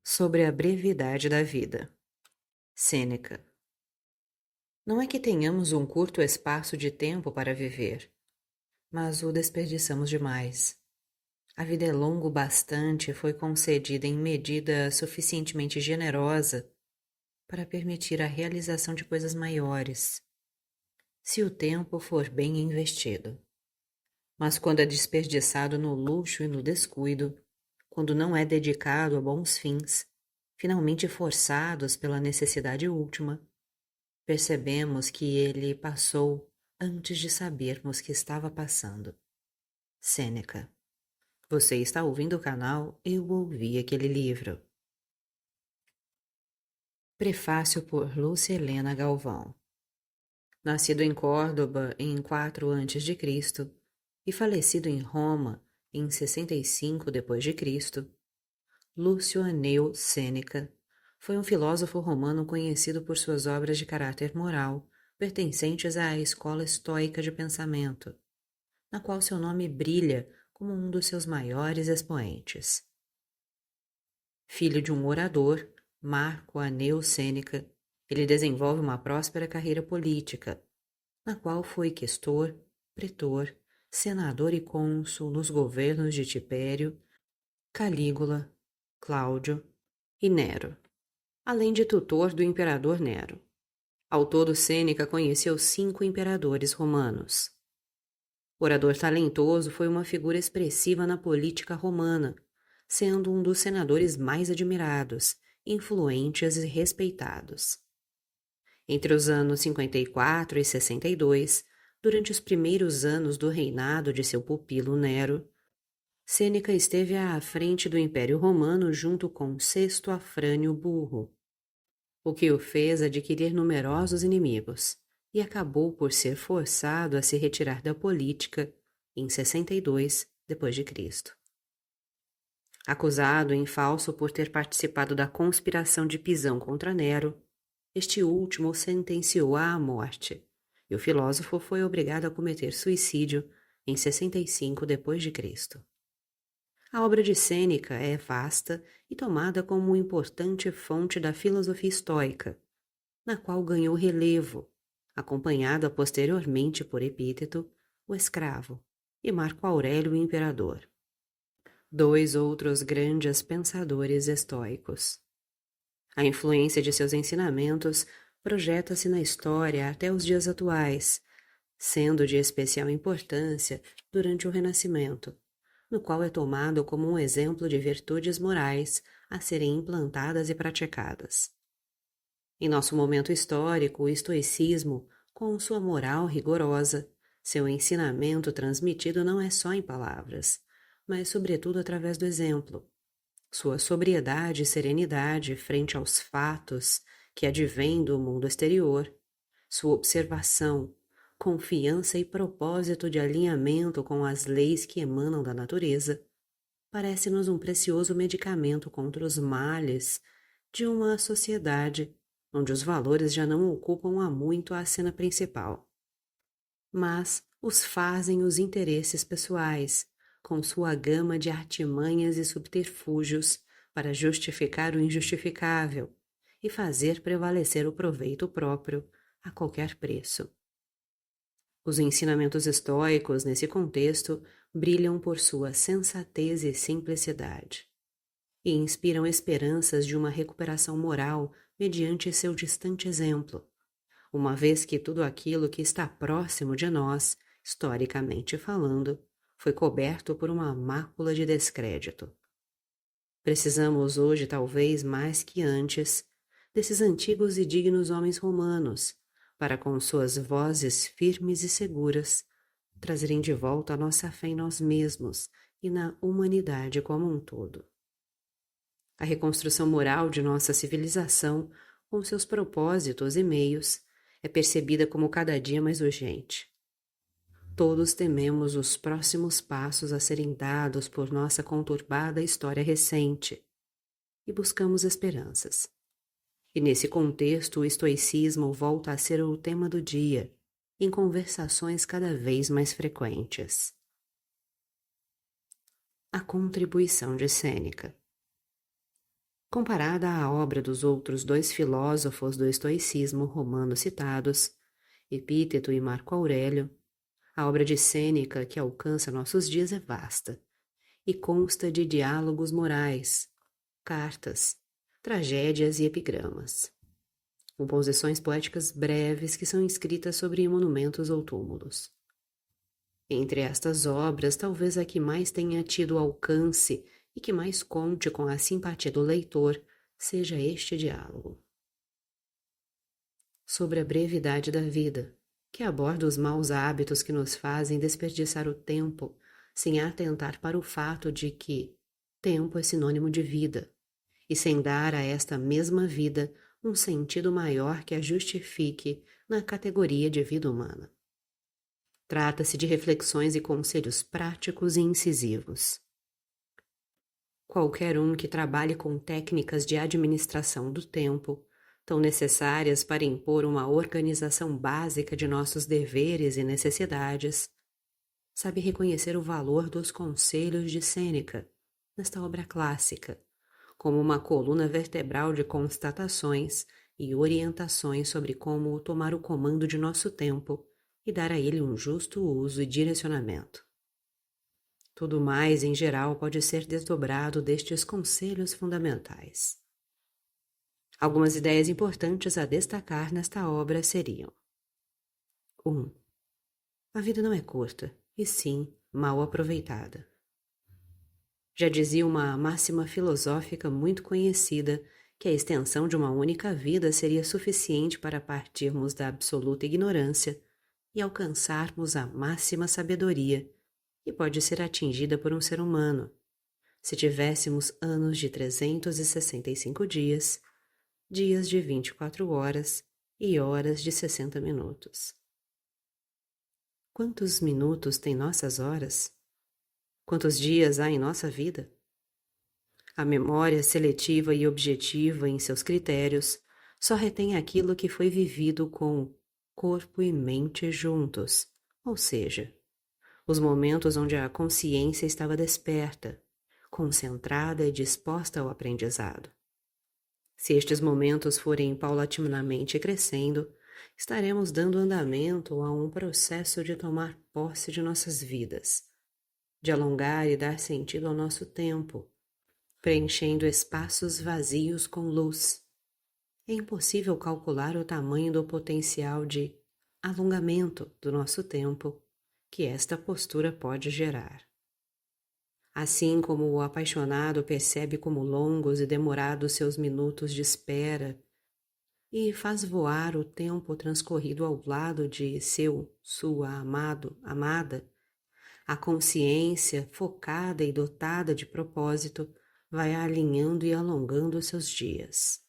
Sobre a brevidade da vida. Sêneca. Não é que tenhamos um curto espaço de tempo para viver, mas o desperdiçamos demais. A vida é longa o bastante e foi concedida em medida suficientemente generosa para permitir a realização de coisas maiores, se o tempo for bem investido. Mas quando é desperdiçado no luxo e no descuido, quando não é dedicado a bons fins, finalmente forçados pela necessidade última, percebemos que ele passou antes de sabermos que estava passando. Sêneca. Você está ouvindo o canal Eu Ouvi Aquele Livro. Prefácio por Lúcia Helena Galvão. Nascido em Córdoba em 4 a.C. e falecido em Roma em 65 d.C., Lúcio Aneu Sêneca foi um filósofo romano conhecido por suas obras de caráter moral, pertencentes à escola estoica de pensamento, na qual seu nome brilha como um dos seus maiores expoentes. Filho de um orador, Marco Aneu Sêneca, ele desenvolve uma próspera carreira política, na qual foi questor, pretor, senador e cônsul nos governos de Tipério, Calígula, Cláudio e Nero, além de tutor do imperador Nero. Ao todo, Sêneca conheceu 5 imperadores romanos. Orador talentoso, foi uma figura expressiva na política romana, sendo um dos senadores mais admirados, influentes e respeitados. Entre os anos 54 e 62, durante os primeiros anos do reinado de seu pupilo Nero, Sêneca esteve à frente do Império Romano junto com Sexto Afrânio Burro, o que o fez adquirir numerosos inimigos, e acabou por ser forçado a se retirar da política em 62 d.C. Acusado em falso por ter participado da conspiração de Pisão contra Nero, este último o sentenciou à morte, e o filósofo foi obrigado a cometer suicídio em 65 d.C. A obra de Sêneca é vasta e tomada como importante fonte da filosofia estoica, na qual ganhou relevo, acompanhado posteriormente por Epíteto, o escravo, e Marco Aurélio, o imperador, 2 outros grandes pensadores estoicos. A influência de seus ensinamentos projeta-se na história até os dias atuais, sendo de especial importância durante o Renascimento, no qual é tomado como um exemplo de virtudes morais a serem implantadas e praticadas. Em nosso momento histórico, o estoicismo, com sua moral rigorosa, seu ensinamento transmitido não é só em palavras, mas sobretudo através do exemplo. Sua sobriedade e serenidade frente aos fatos que advêm do mundo exterior, sua observação, confiança e propósito de alinhamento com as leis que emanam da natureza, parece-nos um precioso medicamento contra os males de uma sociedade onde os valores já não ocupam há muito a cena principal, mas os fazem os interesses pessoais, com sua gama de artimanhas e subterfúgios para justificar o injustificável e fazer prevalecer o proveito próprio a qualquer preço. Os ensinamentos estoicos, nesse contexto, brilham por sua sensatez e simplicidade, e inspiram esperanças de uma recuperação moral mediante seu distante exemplo, uma vez que tudo aquilo que está próximo de nós, historicamente falando, foi coberto por uma mácula de descrédito. Precisamos hoje, talvez mais que antes, desses antigos e dignos homens romanos, para com suas vozes firmes e seguras, trazerem de volta a nossa fé em nós mesmos e na humanidade como um todo. A reconstrução moral de nossa civilização, com seus propósitos e meios, é percebida como cada dia mais urgente. Todos tememos os próximos passos a serem dados por nossa conturbada história recente e buscamos esperanças. E nesse contexto, o estoicismo volta a ser o tema do dia, em conversações cada vez mais frequentes. A contribuição de Sêneca. Comparada à obra dos outros dois filósofos do estoicismo romano citados, Epíteto e Marco Aurélio, a obra de Sêneca que alcança nossos dias é vasta e consta de diálogos morais, cartas, tragédias e epigramas, composições poéticas breves que são escritas sobre monumentos ou túmulos. Entre estas obras, talvez a que mais tenha tido alcance e que mais conte com a simpatia do leitor seja este diálogo. Sobre a brevidade da vida, que aborda os maus hábitos que nos fazem desperdiçar o tempo sem atentar para o fato de que tempo é sinônimo de vida, e sem dar a esta mesma vida um sentido maior que a justifique na categoria de vida humana. Trata-se de reflexões e conselhos práticos e incisivos. Qualquer um que trabalhe com técnicas de administração do tempo, tão necessárias para impor uma organização básica de nossos deveres e necessidades, sabe reconhecer o valor dos conselhos de Sêneca, nesta obra clássica, como uma coluna vertebral de constatações e orientações sobre como tomar o comando de nosso tempo e dar a ele um justo uso e direcionamento. Tudo mais, em geral, pode ser desdobrado destes conselhos fundamentais. Algumas ideias importantes a destacar nesta obra seriam: 1. A vida não é curta, e sim mal aproveitada. Já dizia uma máxima filosófica muito conhecida que a extensão de uma única vida seria suficiente para partirmos da absoluta ignorância e alcançarmos a máxima sabedoria, que pode ser atingida por um ser humano, se tivéssemos anos de 365 dias, dias de 24 horas e horas de 60 minutos. Quantos minutos têm nossas horas? Quantos dias há em nossa vida? A memória seletiva e objetiva em seus critérios só retém aquilo que foi vivido com corpo e mente juntos, ou seja, os momentos onde a consciência estava desperta, concentrada e disposta ao aprendizado. Se estes momentos forem paulatinamente crescendo, estaremos dando andamento a um processo de tomar posse de nossas vidas, de alongar e dar sentido ao nosso tempo, preenchendo espaços vazios com luz. É impossível calcular o tamanho do potencial de alongamento do nosso tempo que esta postura pode gerar. Assim como o apaixonado percebe como longos e demorados seus minutos de espera e faz voar o tempo transcorrido ao lado de sua amada, a consciência, focada e dotada de propósito, vai alinhando e alongando seus dias,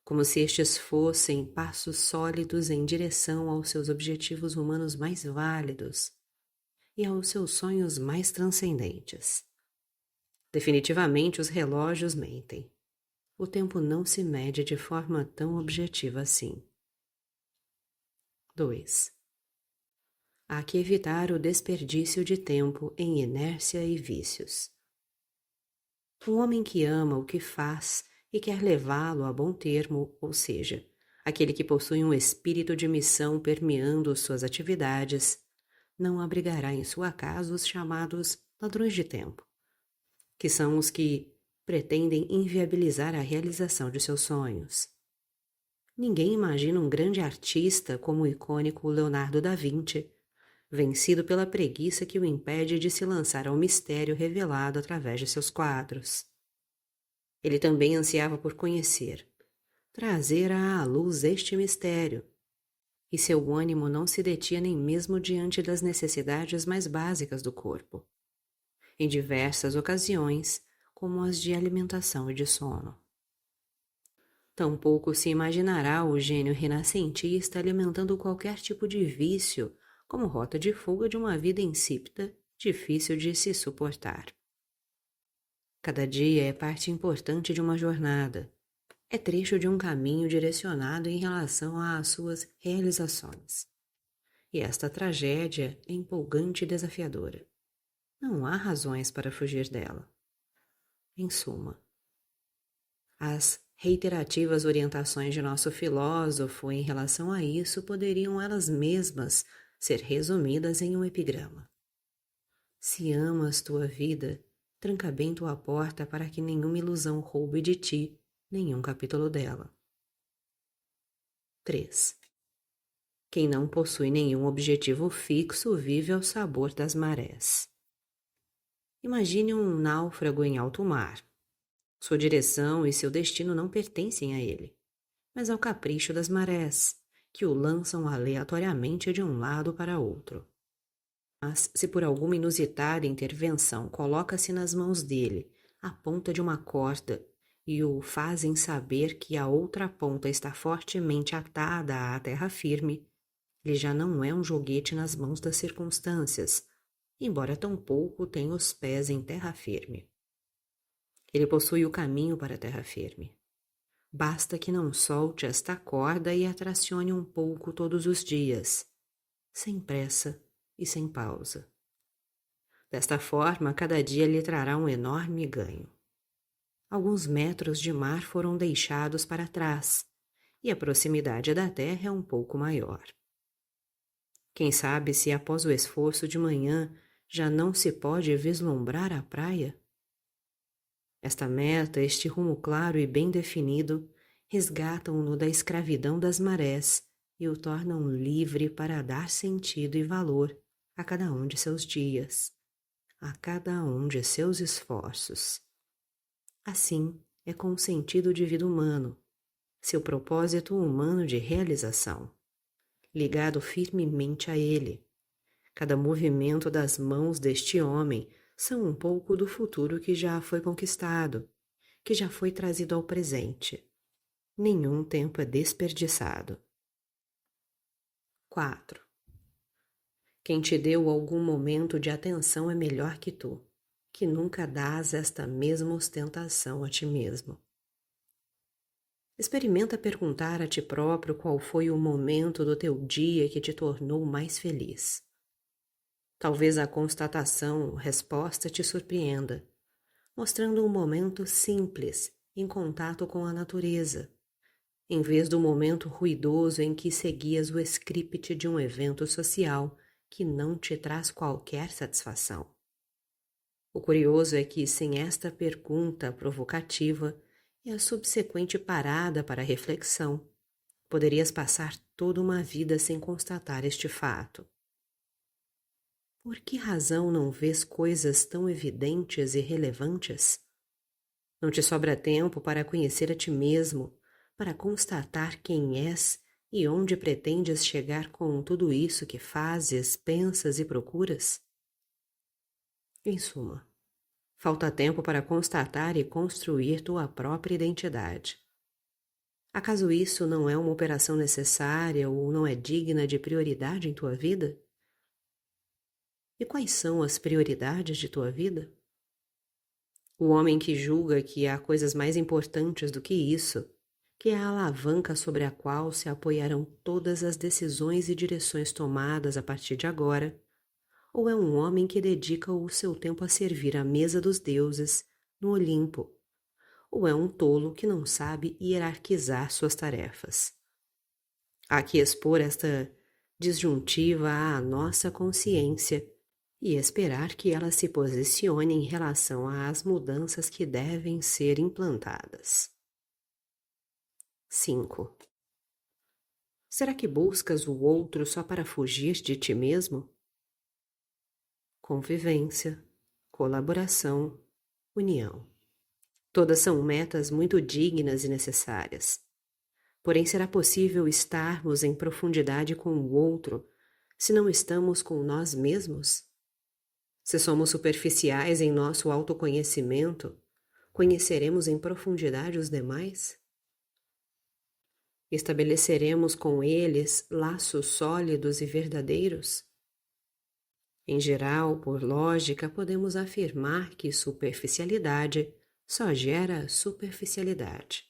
como se estes fossem passos sólidos em direção aos seus objetivos humanos mais válidos e aos seus sonhos mais transcendentes. Definitivamente os relógios mentem. O tempo não se mede de forma tão objetiva assim. 2. Há que evitar o desperdício de tempo em inércia e vícios. Um homem que ama o que faz e quer levá-lo a bom termo, ou seja, aquele que possui um espírito de missão permeando suas atividades, não abrigará em sua casa os chamados ladrões de tempo, que são os que pretendem inviabilizar a realização de seus sonhos. Ninguém imagina um grande artista como o icônico Leonardo da Vinci, vencido pela preguiça que o impede de se lançar ao mistério revelado através de seus quadros. Ele também ansiava por conhecer, trazer à luz este mistério, e seu ânimo não se detinha nem mesmo diante das necessidades mais básicas do corpo, em diversas ocasiões, como as de alimentação e de sono. Tampouco se imaginará o gênio renascentista alimentando qualquer tipo de vício como rota de fuga de uma vida insípida, difícil de se suportar. Cada dia é parte importante de uma jornada, é trecho de um caminho direcionado em relação às suas realizações. E esta tragédia é empolgante e desafiadora. Não há razões para fugir dela. Em suma, As reiterativas orientações de nosso filósofo em relação a isso poderiam elas mesmas ser resumidas em um epigrama. Se amas tua vida, tranca bem tua porta para que nenhuma ilusão roube de ti nenhum capítulo dela. 3. Quem não possui nenhum objetivo fixo vive ao sabor das marés. Imagine um náufrago em alto mar. Sua direção e seu destino não pertencem a ele, mas ao capricho das marés, que o lançam aleatoriamente de um lado para outro. Mas, se por alguma inusitada intervenção coloca-se nas mãos dele a ponta de uma corda e o fazem saber que a outra ponta está fortemente atada à terra firme, ele já não é um joguete nas mãos das circunstâncias, embora tampouco tenha os pés em terra firme. Ele possui o caminho para a terra firme. Basta que não solte esta corda e a tracione um pouco todos os dias, sem pressa e sem pausa. Desta forma, cada dia lhe trará um enorme ganho. Alguns metros de mar foram deixados para trás, e a proximidade da terra é um pouco maior. Quem sabe se após o esforço de manhã já não se pode vislumbrar a praia? Esta meta, este rumo claro e bem definido, resgatam-no da escravidão das marés e o tornam livre para dar sentido e valor a cada um de seus dias, a cada um de seus esforços. Assim é com o sentido de vida humano, seu propósito humano de realização, ligado firmemente a ele. Cada movimento das mãos deste homem são um pouco do futuro que já foi conquistado, que já foi trazido ao presente. Nenhum tempo é desperdiçado. 4. Quem te deu algum momento de atenção é melhor que tu, que nunca dás esta mesma ostentação a ti mesmo. Experimenta perguntar a ti próprio qual foi o momento do teu dia que te tornou mais feliz. Talvez a constatação, resposta te surpreenda, mostrando um momento simples, em contato com a natureza, em vez do momento ruidoso em que seguias o script de um evento social que não te traz qualquer satisfação. O curioso é que, sem esta pergunta provocativa e a subsequente parada para a reflexão, poderias passar toda uma vida sem constatar este fato. Por que razão não vês coisas tão evidentes e relevantes? Não te sobra tempo para conhecer a ti mesmo, para constatar quem és e onde pretendes chegar com tudo isso que fazes, pensas e procuras? Em suma, falta tempo para constatar e construir tua própria identidade. Acaso isso não é uma operação necessária ou não é digna de prioridade em tua vida? E quais são as prioridades de tua vida? O homem que julga que há coisas mais importantes do que isso, que é a alavanca sobre a qual se apoiarão todas as decisões e direções tomadas a partir de agora, ou é um homem que dedica o seu tempo a servir à mesa dos deuses, no Olimpo, ou é um tolo que não sabe hierarquizar suas tarefas. Há que expor esta disjuntiva à nossa consciência e esperar que ela se posicione em relação às mudanças que devem ser implantadas. 5. Será que buscas o outro só para fugir de ti mesmo? Convivência, colaboração, união. Todas são metas muito dignas e necessárias. Porém, será possível estarmos em profundidade com o outro se não estamos com nós mesmos? Se somos superficiais em nosso autoconhecimento, conheceremos em profundidade os demais? Estabeleceremos com eles laços sólidos e verdadeiros? Em geral, por lógica, podemos afirmar que superficialidade só gera superficialidade.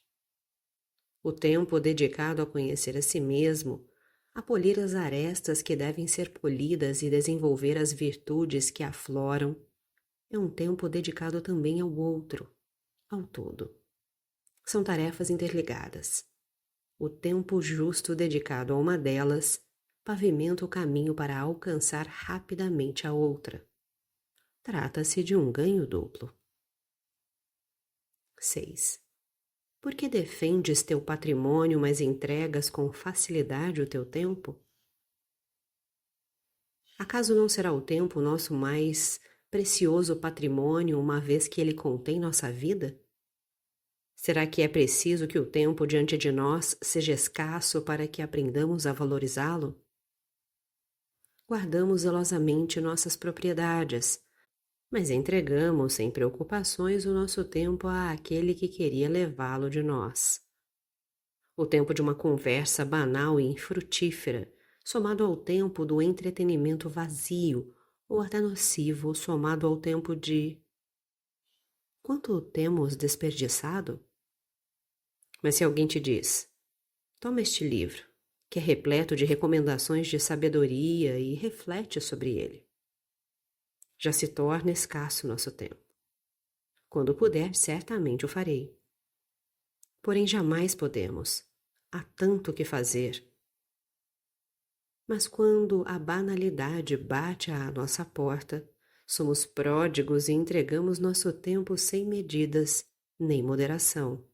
O tempo dedicado a conhecer a si mesmo, a polir as arestas que devem ser polidas e desenvolver as virtudes que afloram, é um tempo dedicado também ao outro, ao todo. São tarefas interligadas. O tempo justo dedicado a uma delas pavimenta o caminho para alcançar rapidamente a outra. Trata-se de um ganho duplo. 6. Por que defendes teu patrimônio, mas entregas com facilidade o teu tempo? Acaso não será o tempo nosso mais precioso patrimônio, uma vez que ele contém nossa vida? Será que é preciso que o tempo diante de nós seja escasso para que aprendamos a valorizá-lo? Guardamos zelosamente nossas propriedades, mas entregamos sem preocupações o nosso tempo àquele que queria levá-lo de nós. O tempo de uma conversa banal e infrutífera, somado ao tempo do entretenimento vazio ou até nocivo, somado ao tempo de... Quanto temos desperdiçado? Mas se alguém te diz, toma este livro, que é repleto de recomendações de sabedoria e reflete sobre ele. Já se torna escasso nosso tempo. Quando puder, certamente o farei. Porém, jamais podemos. Há tanto que fazer. Mas quando a banalidade bate à nossa porta, somos pródigos e entregamos nosso tempo sem medidas nem moderação.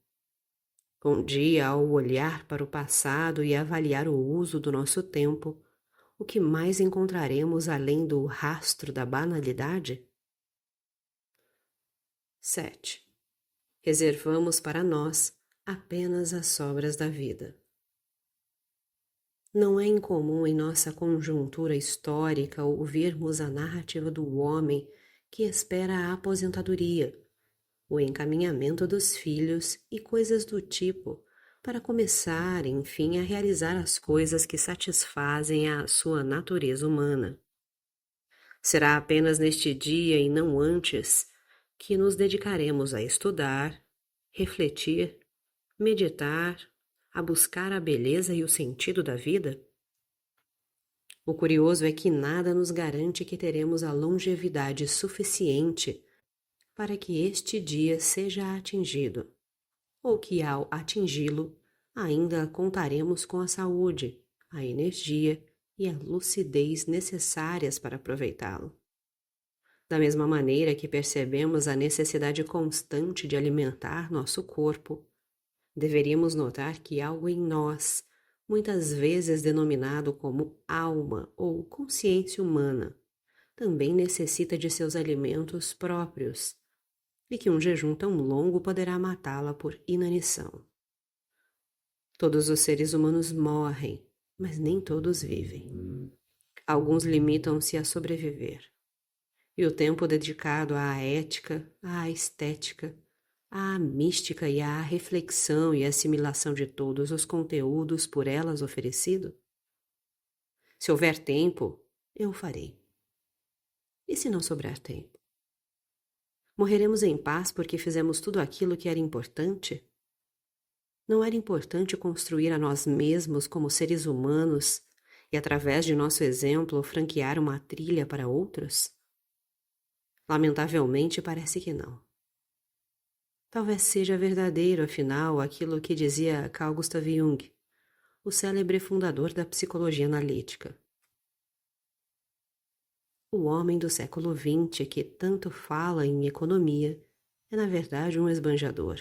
Um dia, ao olhar para o passado e avaliar o uso do nosso tempo, o que mais encontraremos além do rastro da banalidade? 7. Reservamos para nós apenas as sobras da vida. Não é incomum em nossa conjuntura histórica ouvirmos a narrativa do homem que espera a aposentadoria, o encaminhamento dos filhos e coisas do tipo, para começar, enfim, a realizar as coisas que satisfazem a sua natureza humana. Será apenas neste dia e não antes que nos dedicaremos a estudar, refletir, meditar, a buscar a beleza e o sentido da vida? O curioso é que nada nos garante que teremos a longevidade suficiente para que este dia seja atingido, ou que ao atingi-lo ainda contaremos com a saúde, a energia e a lucidez necessárias para aproveitá-lo. Da mesma maneira que percebemos a necessidade constante de alimentar nosso corpo, deveríamos notar que algo em nós, muitas vezes denominado como alma ou consciência humana, também necessita de seus alimentos próprios, e que um jejum tão longo poderá matá-la por inanição. Todos os seres humanos morrem, mas nem todos vivem. Alguns limitam-se a sobreviver. E o tempo dedicado à ética, à estética, à mística e à reflexão e assimilação de todos os conteúdos por elas oferecido? Se houver tempo, eu o farei. E se não sobrar tempo? Morreremos em paz porque fizemos tudo aquilo que era importante? Não era importante construir a nós mesmos como seres humanos e, através de nosso exemplo, franquear uma trilha para outros? Lamentavelmente, parece que não. Talvez seja verdadeiro, afinal, aquilo que dizia Carl Gustav Jung, o célebre fundador da psicologia analítica. O homem do século XX que tanto fala em economia é, na verdade, um esbanjador.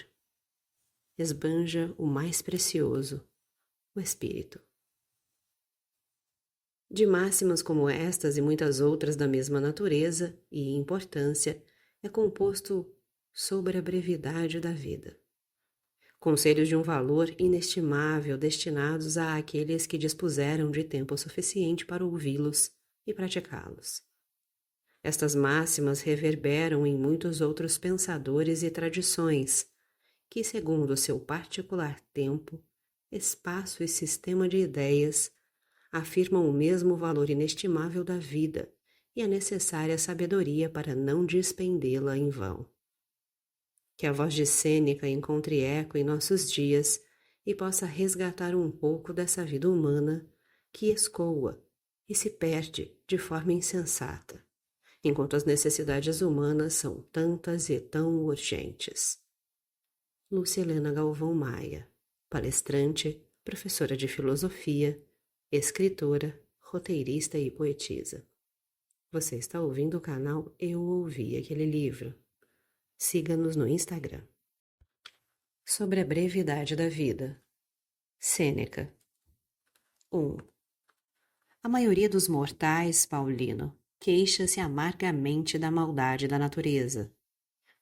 Esbanja o mais precioso, o espírito. De máximas como estas e muitas outras da mesma natureza e importância é composto sobre a brevidade da vida. Conselhos de um valor inestimável destinados àqueles que dispuseram de tempo suficiente para ouvi-los e praticá-los. Estas máximas reverberam em muitos outros pensadores e tradições que, segundo seu particular tempo, espaço e sistema de ideias, afirmam o mesmo valor inestimável da vida e a necessária sabedoria para não despendê-la em vão. Que a voz de Sêneca encontre eco em nossos dias e possa resgatar um pouco dessa vida humana que escoa e se perde de forma insensata, enquanto as necessidades humanas são tantas e tão urgentes. Lúcia Helena Galvão Maia, palestrante, professora de filosofia, escritora, roteirista e poetisa. Você está ouvindo o canal Eu Ouvi Aquele Livro. Siga-nos no Instagram. Sobre a brevidade da vida. Sêneca. 1. A maioria dos mortais, Paulino, queixa-se amargamente da maldade da natureza,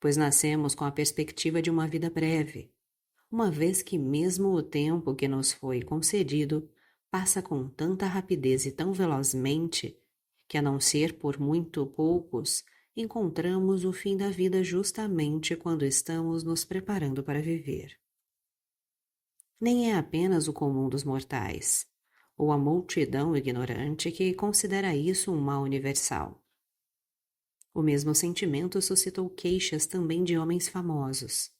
pois nascemos com a perspectiva de uma vida breve, uma vez que mesmo o tempo que nos foi concedido passa com tanta rapidez e tão velozmente que, a não ser por muito poucos, encontramos o fim da vida justamente quando estamos nos preparando para viver. Nem é apenas o comum dos mortais, ou a multidão ignorante que considera isso um mal universal. O mesmo sentimento suscitou queixas também de homens famosos.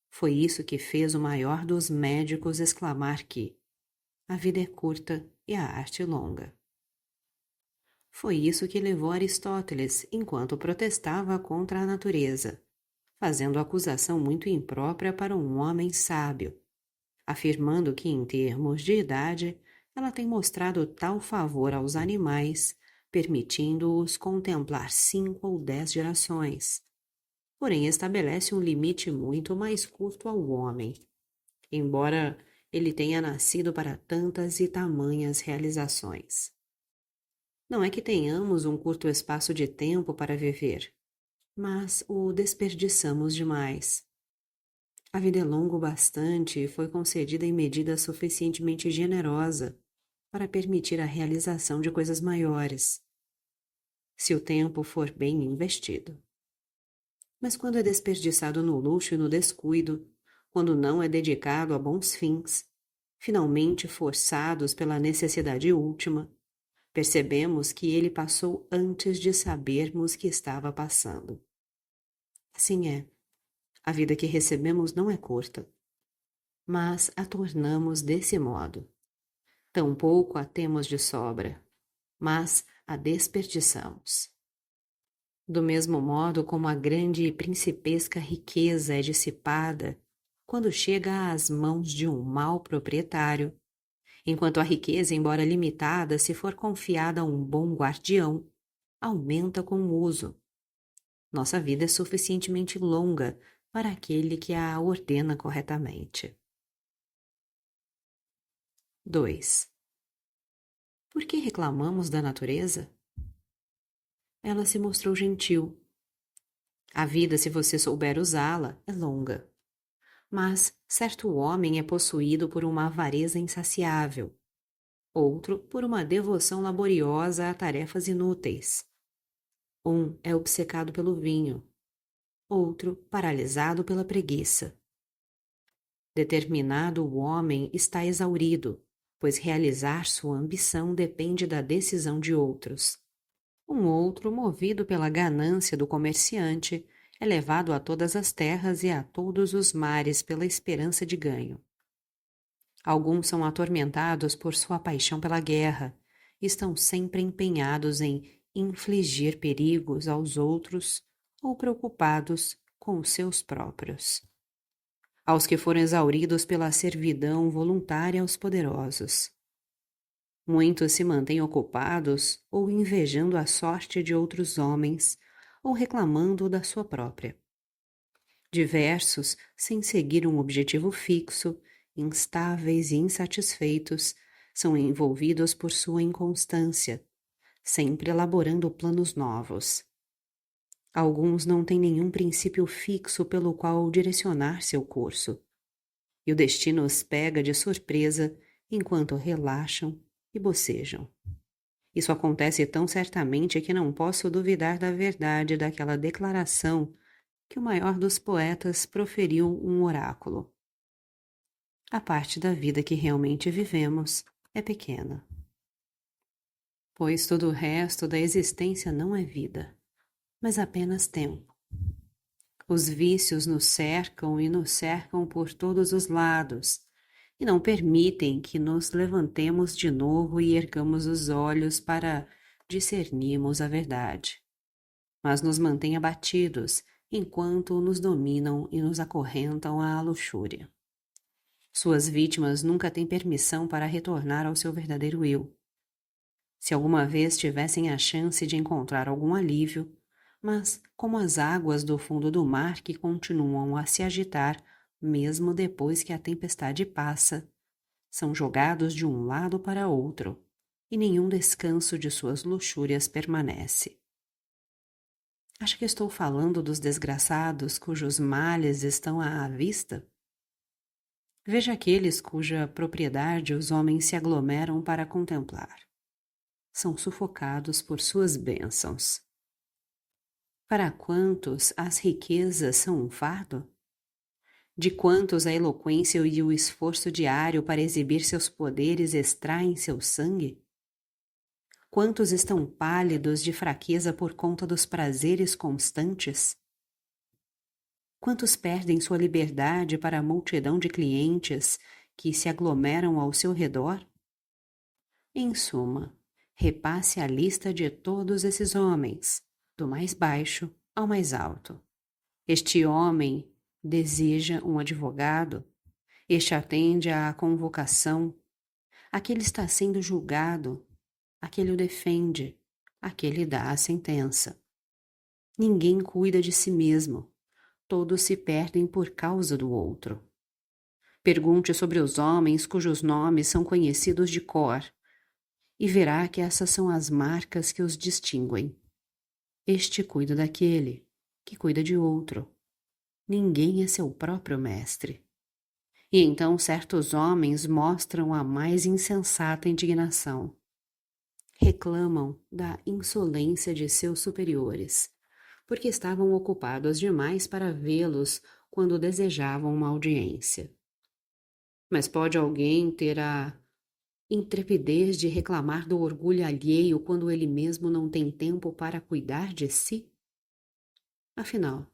Foi isso que fez o maior dos médicos exclamar que a vida é curta e a arte longa. Foi isso que levou Aristóteles enquanto protestava contra a natureza, fazendo acusação muito imprópria para um homem sábio, afirmando que, em termos de idade, ela tem mostrado tal favor aos animais, permitindo-os contemplar 5 ou 10 gerações. Porém, estabelece um limite muito mais curto ao homem, embora ele tenha nascido para tantas e tamanhas realizações. Não é que tenhamos um curto espaço de tempo para viver, mas o desperdiçamos demais. A vida é longa o bastante e foi concedida em medida suficientemente generosa para permitir a realização de coisas maiores, se o tempo for bem investido. Mas quando é desperdiçado no luxo e no descuido, quando não é dedicado a bons fins, finalmente forçados pela necessidade última, percebemos que ele passou antes de sabermos que estava passando. Assim é. A vida que recebemos não é curta, mas a tornamos desse modo. Tampouco a temos de sobra, mas a desperdiçamos. Do mesmo modo como a grande e principesca riqueza é dissipada quando chega às mãos de um mau proprietário, enquanto a riqueza, embora limitada, se for confiada a um bom guardião, aumenta com o uso. Nossa vida é suficientemente longa para aquele que a ordena corretamente. 2. Por que reclamamos da natureza? Ela se mostrou gentil. A vida, se você souber usá-la, é longa. Mas certo homem é possuído por uma avareza insaciável, outro por uma devoção laboriosa a tarefas inúteis. Um é obcecado pelo vinho, outro paralisado pela preguiça. Determinado o homem está exaurido, pois realizar sua ambição depende da decisão de outros. Um outro, movido pela ganância do comerciante, é levado a todas as terras e a todos os mares pela esperança de ganho. Alguns são atormentados por sua paixão pela guerra e estão sempre empenhados em infligir perigos aos outros ou preocupados com os seus próprios. Aos que foram exauridos pela servidão voluntária aos poderosos. Muitos se mantêm ocupados ou invejando a sorte de outros homens ou reclamando da sua própria. Diversos, sem seguir um objetivo fixo, instáveis e insatisfeitos, são envolvidos por sua inconstância, sempre elaborando planos novos. Alguns não têm nenhum princípio fixo pelo qual direcionar seu curso, e o destino os pega de surpresa enquanto relaxam e bocejam. Isso acontece tão certamente que não posso duvidar da verdade daquela declaração que o maior dos poetas proferiu um oráculo. A parte da vida que realmente vivemos é pequena, pois todo o resto da existência não é vida, mas apenas tempo. Os vícios nos cercam e nos cercam por todos os lados, e não permitem que nos levantemos de novo e ergamos os olhos para discernirmos a verdade. Mas nos mantêm abatidos, enquanto nos dominam e nos acorrentam à luxúria. Suas vítimas nunca têm permissão para retornar ao seu verdadeiro eu. Se alguma vez tivessem a chance de encontrar algum alívio, mas como as águas do fundo do mar que continuam a se agitar mesmo depois que a tempestade passa, são jogados de um lado para outro, e nenhum descanso de suas luxúrias permanece. Acha que estou falando dos desgraçados cujos males estão à vista? Veja aqueles cuja propriedade os homens se aglomeram para contemplar. São sufocados por suas bênçãos. Para quantos as riquezas são um fardo? De quantos a eloquência e o esforço diário para exibir seus poderes extraem seu sangue? Quantos estão pálidos de fraqueza por conta dos prazeres constantes? Quantos perdem sua liberdade para a multidão de clientes que se aglomeram ao seu redor? Em suma, repasse a lista de todos esses homens, do mais baixo ao mais alto. Este homem deseja um advogado, este atende à convocação, aquele está sendo julgado, aquele o defende, aquele dá a sentença. Ninguém cuida de si mesmo, todos se perdem por causa do outro. Pergunte sobre os homens cujos nomes são conhecidos de cor, e verá que essas são as marcas que os distinguem. Este cuida daquele, que cuida de outro. Ninguém é seu próprio mestre. E então certos homens mostram a mais insensata indignação. Reclamam da insolência de seus superiores, porque estavam ocupados demais para vê-los quando desejavam uma audiência. Mas pode alguém ter a intrepidez de reclamar do orgulho alheio quando ele mesmo não tem tempo para cuidar de si? Afinal,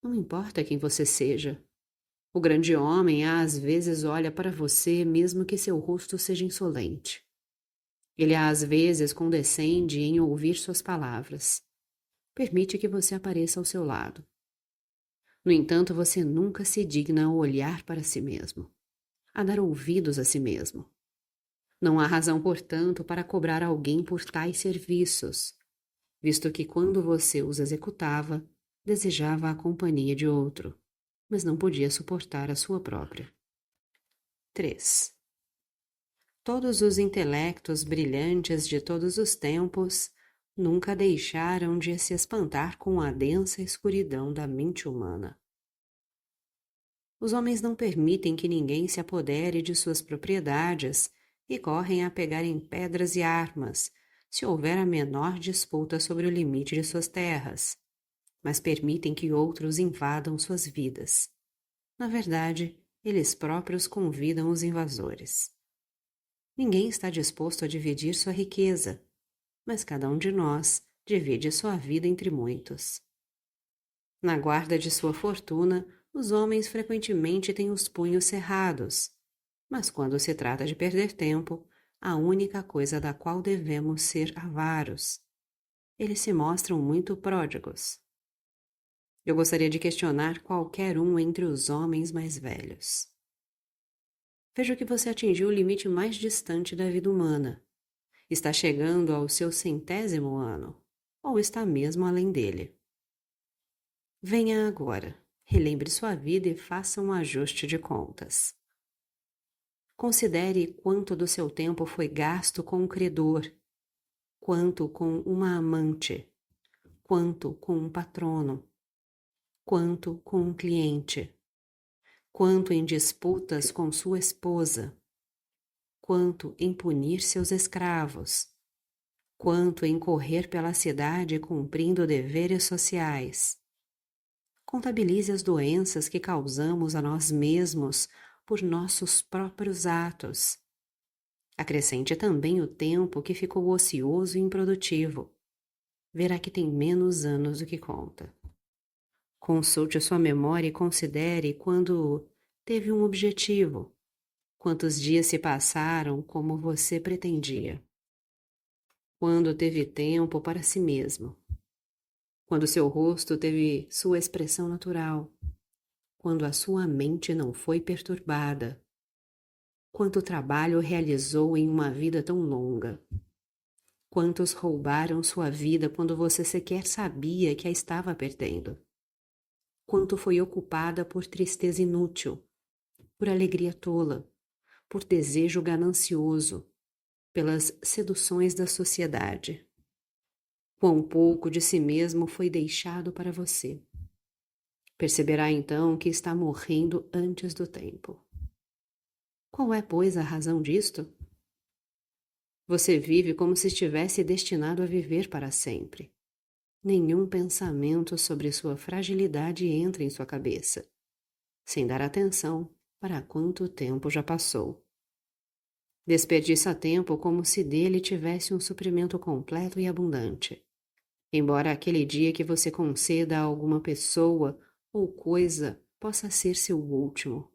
não importa quem você seja. O grande homem às vezes olha para você mesmo que seu rosto seja insolente. Ele às vezes condescende em ouvir suas palavras. Permite que você apareça ao seu lado. No entanto, você nunca se digna a olhar para si mesmo, a dar ouvidos a si mesmo. Não há razão, portanto, para cobrar alguém por tais serviços, visto que quando você os executava, desejava a companhia de outro, mas não podia suportar a sua própria. 3. Todos os intelectos brilhantes de todos os tempos nunca deixaram de se espantar com a densa escuridão da mente humana. Os homens não permitem que ninguém se apodere de suas propriedades e correm a pegar em pedras e armas, se houver a menor disputa sobre o limite de suas terras, mas permitem que outros invadam suas vidas. Na verdade, eles próprios convidam os invasores. Ninguém está disposto a dividir sua riqueza, mas cada um de nós divide sua vida entre muitos. Na guarda de sua fortuna, os homens frequentemente têm os punhos cerrados, mas quando se trata de perder tempo, a única coisa da qual devemos ser avaros, eles se mostram muito pródigos. Eu gostaria de questionar qualquer um entre os homens mais velhos. Vejo que você atingiu o limite mais distante da vida humana. Está chegando ao seu 100º ano, ou está mesmo além dele. Venha agora, relembre sua vida e faça um ajuste de contas. Considere quanto do seu tempo foi gasto com um credor, quanto com uma amante, quanto com um patrono, quanto com um cliente, quanto em disputas com sua esposa, quanto em punir seus escravos, quanto em correr pela cidade cumprindo deveres sociais. Contabilize as doenças que causamos a nós mesmos por nossos próprios atos. Acrescente também o tempo que ficou ocioso e improdutivo. Verá que tem menos anos do que conta. Consulte a sua memória e considere quando teve um objetivo, quantos dias se passaram como você pretendia, quando teve tempo para si mesmo. quando seu rosto teve sua expressão natural, quando a sua mente não foi perturbada. Quanto trabalho realizou em uma vida tão longa? Quantos roubaram sua vida quando você sequer sabia que a estava perdendo? Quanto foi ocupada por tristeza inútil, por alegria tola, por desejo ganancioso, pelas seduções da sociedade? Quão pouco de si mesmo foi deixado para você? Perceberá então que está morrendo antes do tempo. Qual é, pois, a razão disto? Você vive como se estivesse destinado a viver para sempre. Nenhum pensamento sobre sua fragilidade entra em sua cabeça, sem dar atenção para quanto tempo já passou. Desperdiça tempo como se dele tivesse um suprimento completo e abundante. Embora aquele dia que você conceda a alguma pessoa ou coisa possa ser seu último.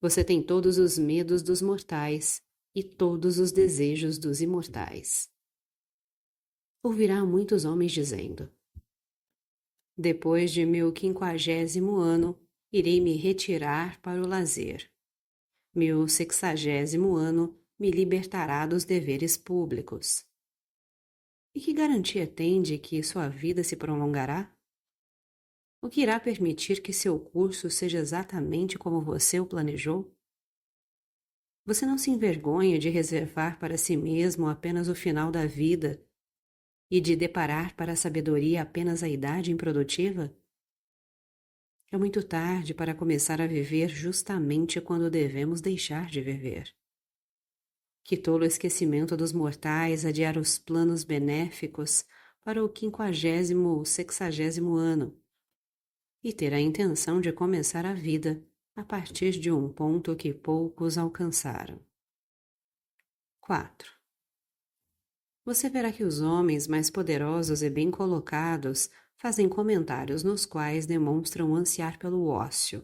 Você tem todos os medos dos mortais e todos os desejos dos imortais. Ouvirá muitos homens dizendo: depois de meu 50º ano, irei me retirar para o lazer. Meu 60º ano me libertará dos deveres públicos. E que garantia tem de que sua vida se prolongará? O que irá permitir que seu curso seja exatamente como você o planejou? Você não se envergonha de reservar para si mesmo apenas o final da vida e de deparar para a sabedoria apenas a idade improdutiva? É muito tarde para começar a viver justamente quando devemos deixar de viver. Que tolo esquecimento dos mortais adiar os planos benéficos para o 50º ou 60º ano e ter a intenção de começar a vida a partir de um ponto que poucos alcançaram. 4. Você verá que os homens mais poderosos e bem colocados fazem comentários nos quais demonstram ansiar pelo ócio,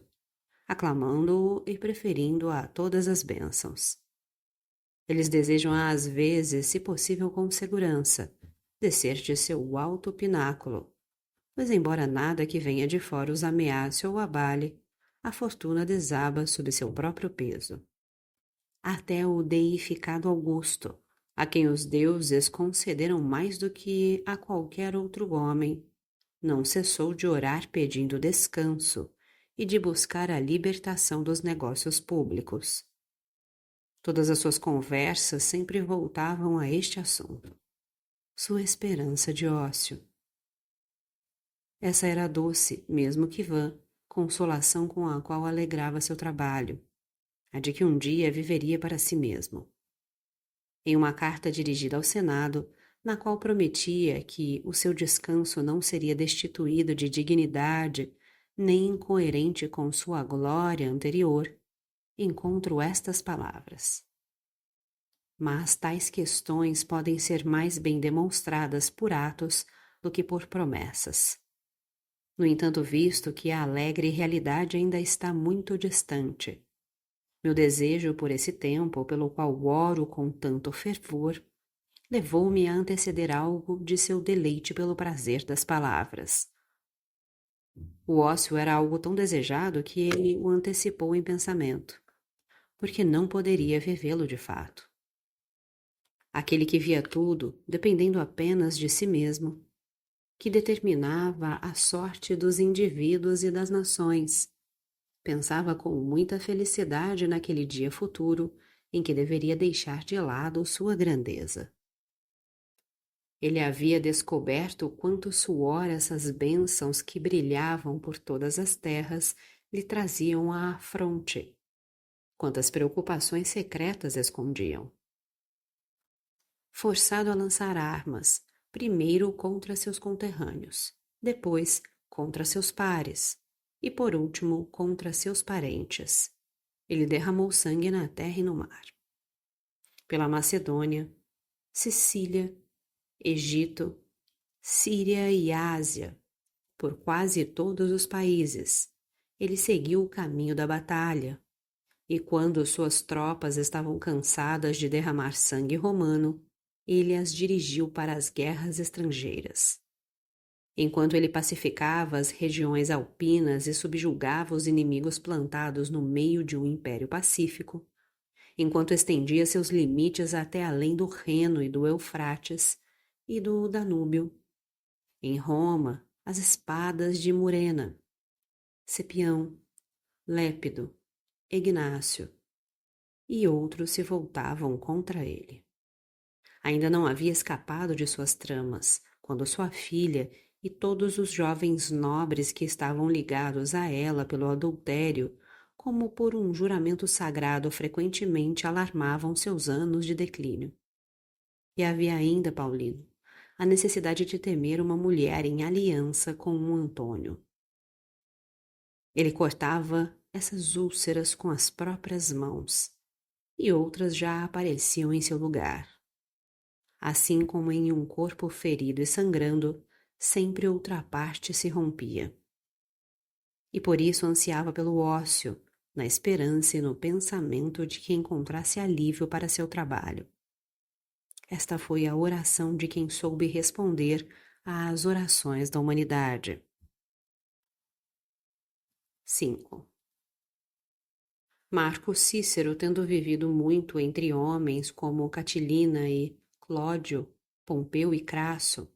aclamando-o e preferindo-o a todas as bênçãos. Eles desejam às vezes, se possível com segurança, descer de seu alto pináculo, pois embora nada que venha de fora os ameace ou abale, a fortuna desaba sob seu próprio peso. Até o deificado Augusto, a quem os deuses concederam mais do que a qualquer outro homem, não cessou de orar pedindo descanso e de buscar a libertação dos negócios públicos. Todas as suas conversas sempre voltavam a este assunto, sua esperança de ócio. Essa era a doce, mesmo que vã, consolação com a qual alegrava seu trabalho, a de que um dia viveria para si mesmo. Em uma carta dirigida ao Senado, na qual prometia que o seu descanso não seria destituído de dignidade nem incoerente com sua glória anterior, encontro estas palavras: mas tais questões podem ser mais bem demonstradas por atos do que por promessas. No entanto, visto que a alegre realidade ainda está muito distante, meu desejo por esse tempo, pelo qual oro com tanto fervor, levou-me a anteceder algo de seu deleite pelo prazer das palavras. O ócio era algo tão desejado que ele o antecipou em pensamento, porque não poderia vivê-lo de fato. Aquele que via tudo, dependendo apenas de si mesmo, que determinava a sorte dos indivíduos e das nações, pensava com muita felicidade naquele dia futuro em que deveria deixar de lado sua grandeza. Ele havia descoberto quanto suor essas bênçãos que brilhavam por todas as terras lhe traziam à fronte, quantas preocupações secretas escondiam. Forçado a lançar armas, primeiro contra seus conterrâneos, depois contra seus pares e, por último, contra seus parentes. Ele derramou sangue na terra e no mar. Pela Macedônia, Sicília, Egito, Síria e Ásia, por quase todos os países, ele seguiu o caminho da batalha, e quando suas tropas estavam cansadas de derramar sangue romano, ele as dirigiu para as guerras estrangeiras. Enquanto ele pacificava as regiões alpinas e subjugava os inimigos plantados no meio de um império pacífico, enquanto estendia seus limites até além do Reno e do Eufrates e do Danúbio. Em Roma, as espadas de Murena, Cepião, Lépido, Ignácio e outros se voltavam contra ele. Ainda não havia escapado de suas tramas, quando sua filha e todos os jovens nobres que estavam ligados a ela pelo adultério, como por um juramento sagrado, frequentemente alarmavam seus anos de declínio. E havia ainda, Paulino, a necessidade de temer uma mulher em aliança com um Antônio. Ele cortava essas úlceras com as próprias mãos, e outras já apareciam em seu lugar. Assim como em um corpo ferido e sangrando, sempre outra parte se rompia. E por isso ansiava pelo ócio, na esperança e no pensamento de que encontrasse alívio para seu trabalho. Esta foi a oração de quem soube responder às orações da humanidade. 5. Marco Cícero, tendo vivido muito entre homens como Catilina e Clódio, Pompeu e Crasso,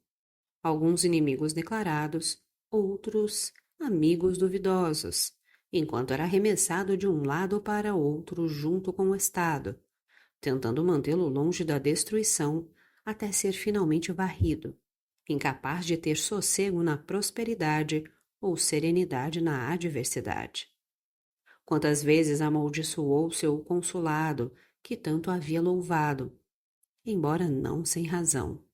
alguns inimigos declarados, outros amigos duvidosos, enquanto era arremessado de um lado para outro junto com o Estado, tentando mantê-lo longe da destruição até ser finalmente varrido, incapaz de ter sossego na prosperidade ou serenidade na adversidade. Quantas vezes amaldiçoou seu consulado, que tanto havia louvado, embora não sem razão.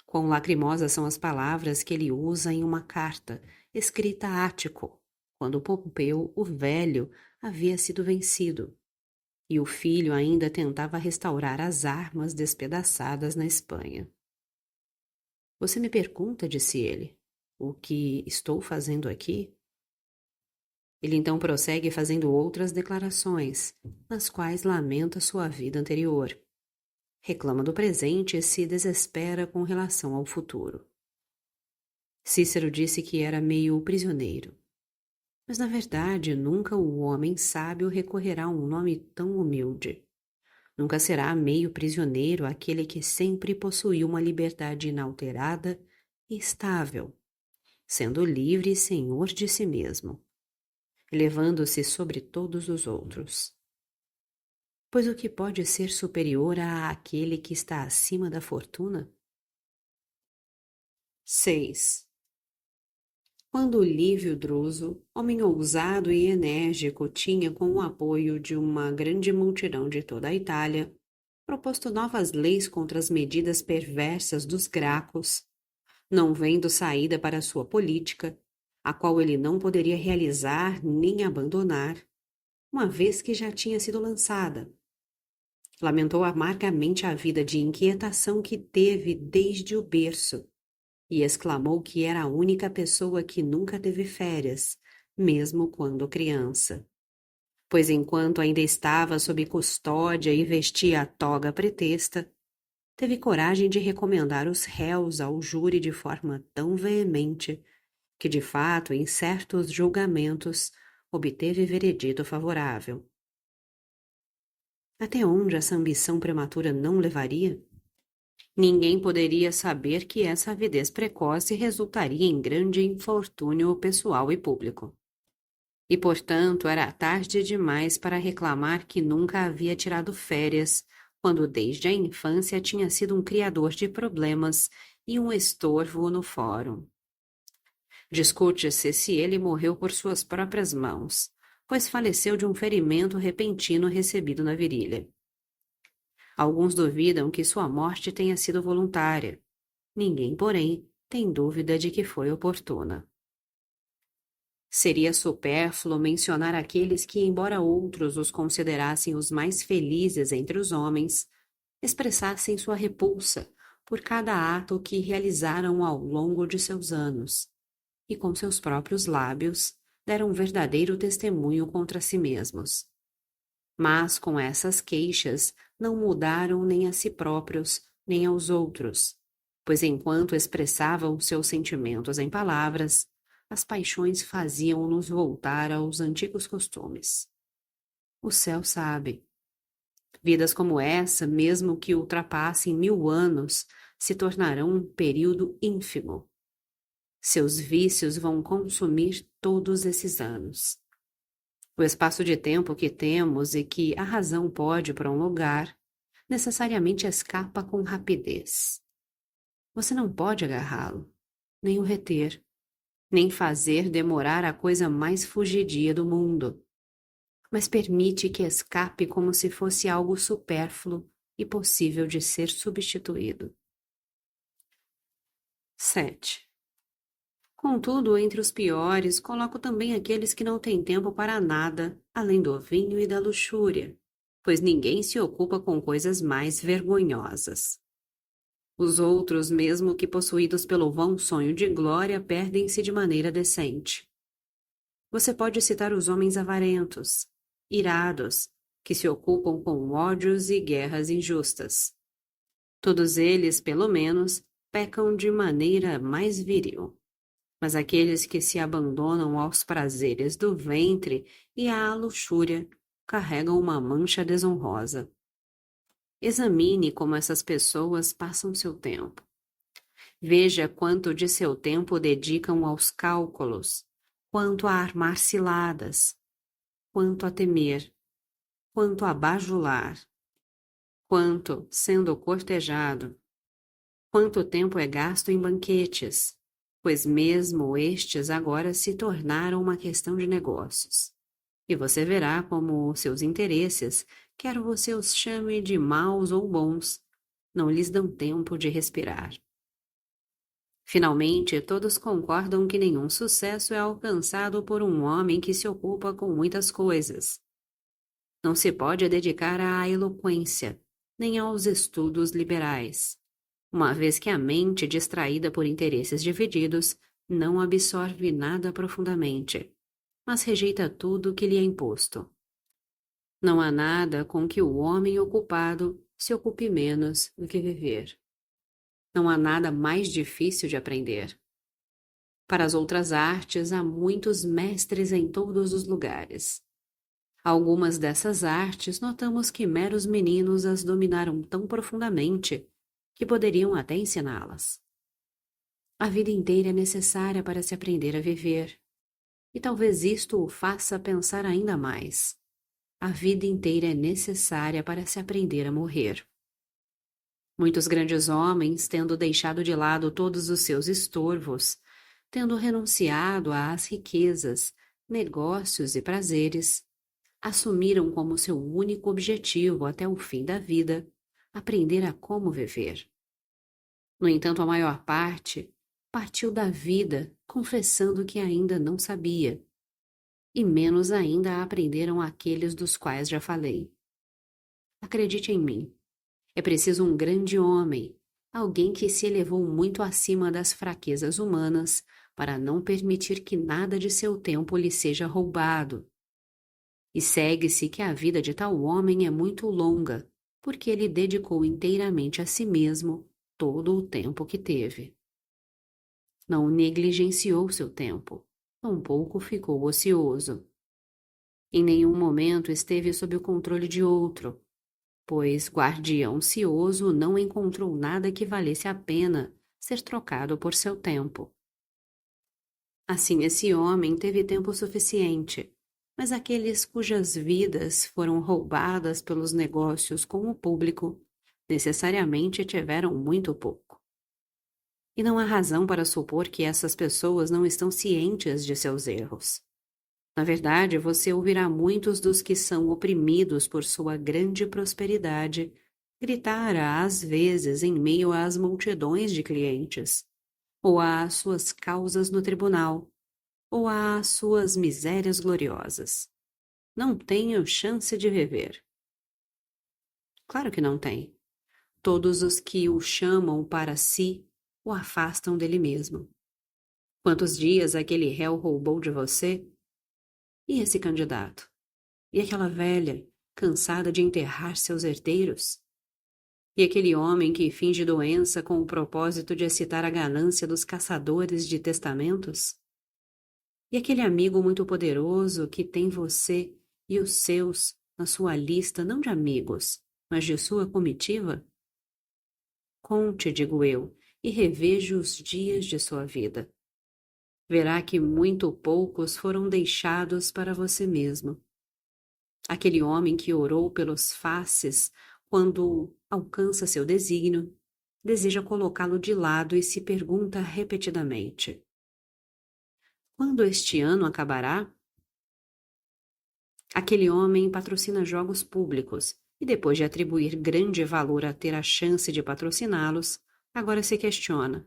Quão lacrimosas são as palavras que ele usa em uma carta, escrita a Ático, quando Pompeu, o velho, havia sido vencido, e o filho ainda tentava restaurar as armas despedaçadas na Espanha. Você me pergunta, disse ele, o que estou fazendo aqui? Ele então prossegue fazendo outras declarações, nas quais lamenta sua vida anterior. Reclama do presente e se desespera com relação ao futuro. Cícero disse que era meio prisioneiro. Mas, na verdade, nunca o homem sábio recorrerá a um nome tão humilde. Nunca será meio prisioneiro aquele que sempre possuiu uma liberdade inalterada e estável, sendo livre e senhor de si mesmo, elevando-se sobre todos os outros. Pois o que pode ser superior àquele que está acima da fortuna? 6. Quando Lívio Druso, homem ousado e enérgico, tinha, com o apoio de uma grande multidão de toda a Itália, proposto novas leis contra as medidas perversas dos Gracos, não vendo saída para sua política, a qual ele não poderia realizar nem abandonar, uma vez que já tinha sido lançada. Lamentou amargamente a vida de inquietação que teve desde o berço, e exclamou que era a única pessoa que nunca teve férias, mesmo quando criança. Pois enquanto ainda estava sob custódia e vestia a toga pretexta, teve coragem de recomendar os réus ao júri de forma tão veemente que, de fato, em certos julgamentos, obteve veredito favorável. Até onde essa ambição prematura não levaria? Ninguém poderia saber que essa avidez precoce resultaria em grande infortúnio pessoal e público. E, portanto, era tarde demais para reclamar que nunca havia tirado férias, quando desde a infância tinha sido um criador de problemas e um estorvo no fórum. Discute-se se ele morreu por suas próprias mãos, pois faleceu de um ferimento repentino recebido na virilha. Alguns duvidam que sua morte tenha sido voluntária. Ninguém, porém, tem dúvida de que foi oportuna. Seria supérfluo mencionar aqueles que, embora outros os considerassem os mais felizes entre os homens, expressassem sua repulsa por cada ato que realizaram ao longo de seus anos, e com seus próprios lábios deram verdadeiro testemunho contra si mesmos. Mas com essas queixas não mudaram nem a si próprios, nem aos outros, pois enquanto expressavam seus sentimentos em palavras, as paixões faziam-nos voltar aos antigos costumes. O céu sabe. Vidas como essa, mesmo que ultrapassem 1000 anos, se tornarão um período ínfimo. Seus vícios vão consumir todos esses anos. O espaço de tempo que temos e que a razão pode prolongar, necessariamente escapa com rapidez. Você não pode agarrá-lo, nem o reter, nem fazer demorar a coisa mais fugidia do mundo, mas permite que escape como se fosse algo supérfluo e possível de ser substituído. 7. Contudo, entre os piores, coloco também aqueles que não têm tempo para nada, além do vinho e da luxúria, pois ninguém se ocupa com coisas mais vergonhosas. Os outros, mesmo que possuídos pelo vão sonho de glória, perdem-se de maneira decente. Você pode citar os homens avarentos, irados, que se ocupam com ódios e guerras injustas. Todos eles, pelo menos, pecam de maneira mais viril. Mas aqueles que se abandonam aos prazeres do ventre e à luxúria carregam uma mancha desonrosa. Examine como essas pessoas passam seu tempo. Veja quanto de seu tempo dedicam aos cálculos, quanto a armar ciladas, quanto a temer, quanto a bajular, quanto, sendo cortejado, quanto tempo é gasto em banquetes, pois mesmo estes agora se tornaram uma questão de negócios. E você verá como seus interesses, quer você os chame de maus ou bons, não lhes dão tempo de respirar. Finalmente, todos concordam que nenhum sucesso é alcançado por um homem que se ocupa com muitas coisas. Não se pode dedicar à eloquência, nem aos estudos liberais, uma vez que a mente, distraída por interesses divididos, não absorve nada profundamente, mas rejeita tudo que lhe é imposto. Não há nada com que o homem ocupado se ocupe menos do que viver. Não há nada mais difícil de aprender. Para as outras artes, há muitos mestres em todos os lugares. Algumas dessas artes notamos que meros meninos as dominaram tão profundamente que poderiam até ensiná-las. A vida inteira é necessária para se aprender a viver, e talvez isto o faça pensar ainda mais. A vida inteira é necessária para se aprender a morrer. Muitos grandes homens, tendo deixado de lado todos os seus estorvos, tendo renunciado às riquezas, negócios e prazeres, assumiram como seu único objetivo até o fim da vida aprender a como viver. No entanto, a maior parte partiu da vida confessando que ainda não sabia, e menos ainda aprenderam aqueles dos quais já falei. Acredite em mim, é preciso um grande homem, alguém que se elevou muito acima das fraquezas humanas para não permitir que nada de seu tempo lhe seja roubado. E segue-se que a vida de tal homem é muito longa, porque ele dedicou inteiramente a si mesmo todo o tempo que teve. Não negligenciou seu tempo, tampouco ficou ocioso. Em nenhum momento esteve sob o controle de outro, pois guardião cioso não encontrou nada que valesse a pena ser trocado por seu tempo. Assim, esse homem teve tempo suficiente, mas aqueles cujas vidas foram roubadas pelos negócios com o público necessariamente tiveram muito pouco. E não há razão para supor que essas pessoas não estão cientes de seus erros. Na verdade, você ouvirá muitos dos que são oprimidos por sua grande prosperidade gritar às vezes em meio às multidões de clientes, ou às suas causas no tribunal, ou às suas misérias gloriosas. Não tenho chance de viver. Claro que não tem. Todos os que o chamam para si o afastam dele mesmo. Quantos dias aquele réu roubou de você? E esse candidato? E aquela velha, cansada de enterrar seus herdeiros? E aquele homem que finge doença com o propósito de excitar a ganância dos caçadores de testamentos? E aquele amigo muito poderoso que tem você e os seus na sua lista não de amigos, mas de sua comitiva? Conte, digo eu, e reveja os dias de sua vida. Verá que muito poucos foram deixados para você mesmo. Aquele homem que orou pelos faces quando alcança seu desígnio, deseja colocá-lo de lado e se pergunta repetidamente: quando este ano acabará? Aquele homem patrocina jogos públicos e, depois de atribuir grande valor a ter a chance de patrociná-los, agora se questiona: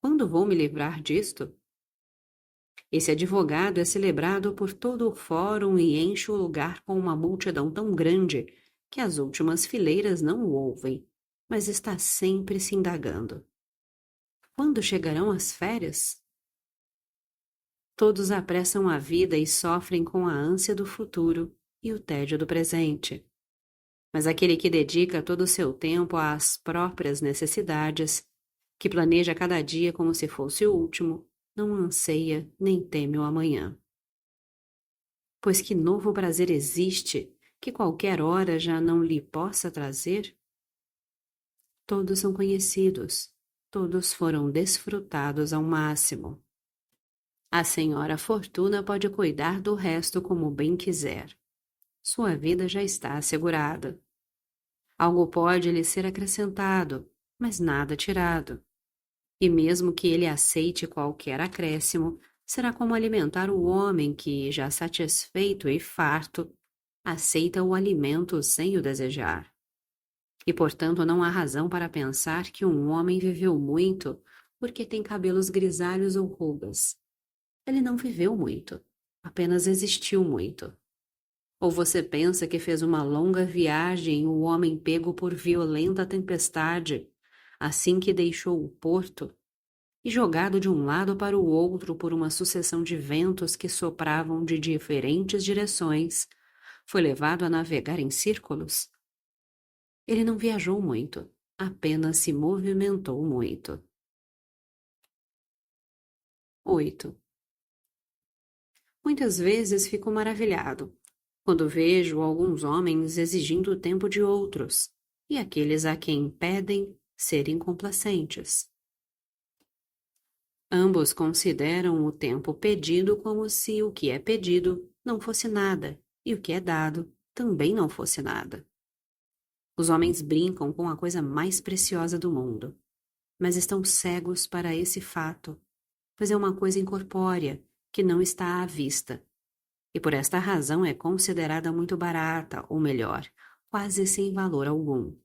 quando vou me livrar disto? Esse advogado é celebrado por todo o fórum e enche o lugar com uma multidão tão grande que as últimas fileiras não o ouvem, mas está sempre se indagando: quando chegarão as férias? Todos apressam a vida e sofrem com a ânsia do futuro e o tédio do presente. Mas aquele que dedica todo o seu tempo às próprias necessidades, que planeja cada dia como se fosse o último, não anseia nem teme o amanhã. Pois que novo prazer existe que qualquer hora já não lhe possa trazer? Todos são conhecidos, todos foram desfrutados ao máximo. A senhora Fortuna pode cuidar do resto como bem quiser. Sua vida já está assegurada. Algo pode lhe ser acrescentado, mas nada tirado. E mesmo que ele aceite qualquer acréscimo, será como alimentar o homem que, já satisfeito e farto, aceita o alimento sem o desejar. E, portanto, não há razão para pensar que um homem viveu muito porque tem cabelos grisalhos ou rugas. Ele não viveu muito, apenas existiu muito. Ou você pensa que fez uma longa viagem o homem pego por violenta tempestade, assim que deixou o porto, e jogado de um lado para o outro por uma sucessão de ventos que sopravam de diferentes direções, foi levado a navegar em círculos? Ele não viajou muito, apenas se movimentou muito. 8. Muitas vezes fico maravilhado quando vejo alguns homens exigindo o tempo de outros, e aqueles a quem pedem serem complacentes. Ambos consideram o tempo pedido como se o que é pedido não fosse nada, e o que é dado também não fosse nada. Os homens brincam com a coisa mais preciosa do mundo, mas estão cegos para esse fato, pois é uma coisa incorpórea que não está à vista, e por esta razão é considerada muito barata, ou melhor, quase sem valor algum.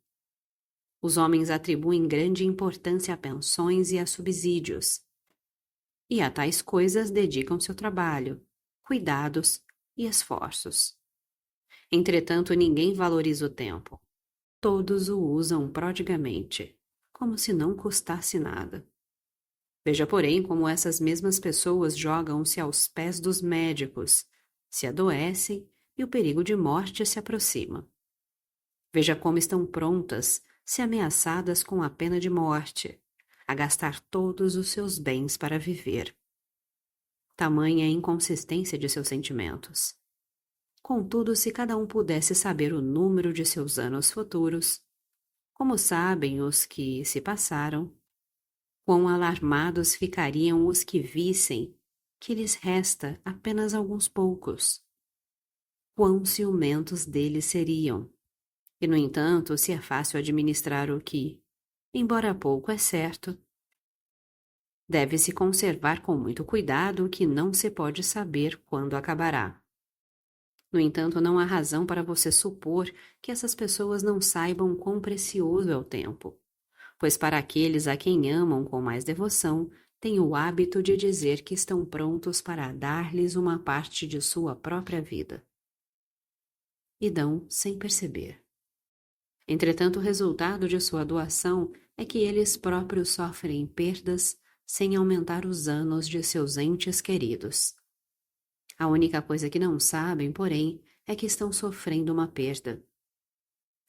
Os homens atribuem grande importância a pensões e a subsídios, e a tais coisas dedicam seu trabalho, cuidados e esforços. Entretanto, ninguém valoriza o tempo. Todos o usam prodigamente, como se não custasse nada. Veja, porém, como essas mesmas pessoas jogam-se aos pés dos médicos, se adoecem e o perigo de morte se aproxima. Veja como estão prontas, se ameaçadas com a pena de morte, a gastar todos os seus bens para viver. Tamanha a inconsistência de seus sentimentos. Contudo, se cada um pudesse saber o número de seus anos futuros, como sabem os que se passaram, quão alarmados ficariam os que vissem que lhes resta apenas alguns poucos. Quão ciumentos deles seriam. E, no entanto, se é fácil administrar o que, embora pouco é certo, deve-se conservar com muito cuidado o que não se pode saber quando acabará. No entanto, não há razão para você supor que essas pessoas não saibam quão precioso é o tempo, pois para aqueles a quem amam com mais devoção, têm o hábito de dizer que estão prontos para dar-lhes uma parte de sua própria vida. E dão sem perceber. Entretanto, o resultado de sua doação é que eles próprios sofrem perdas sem aumentar os anos de seus entes queridos. A única coisa que não sabem, porém, é que estão sofrendo uma perda.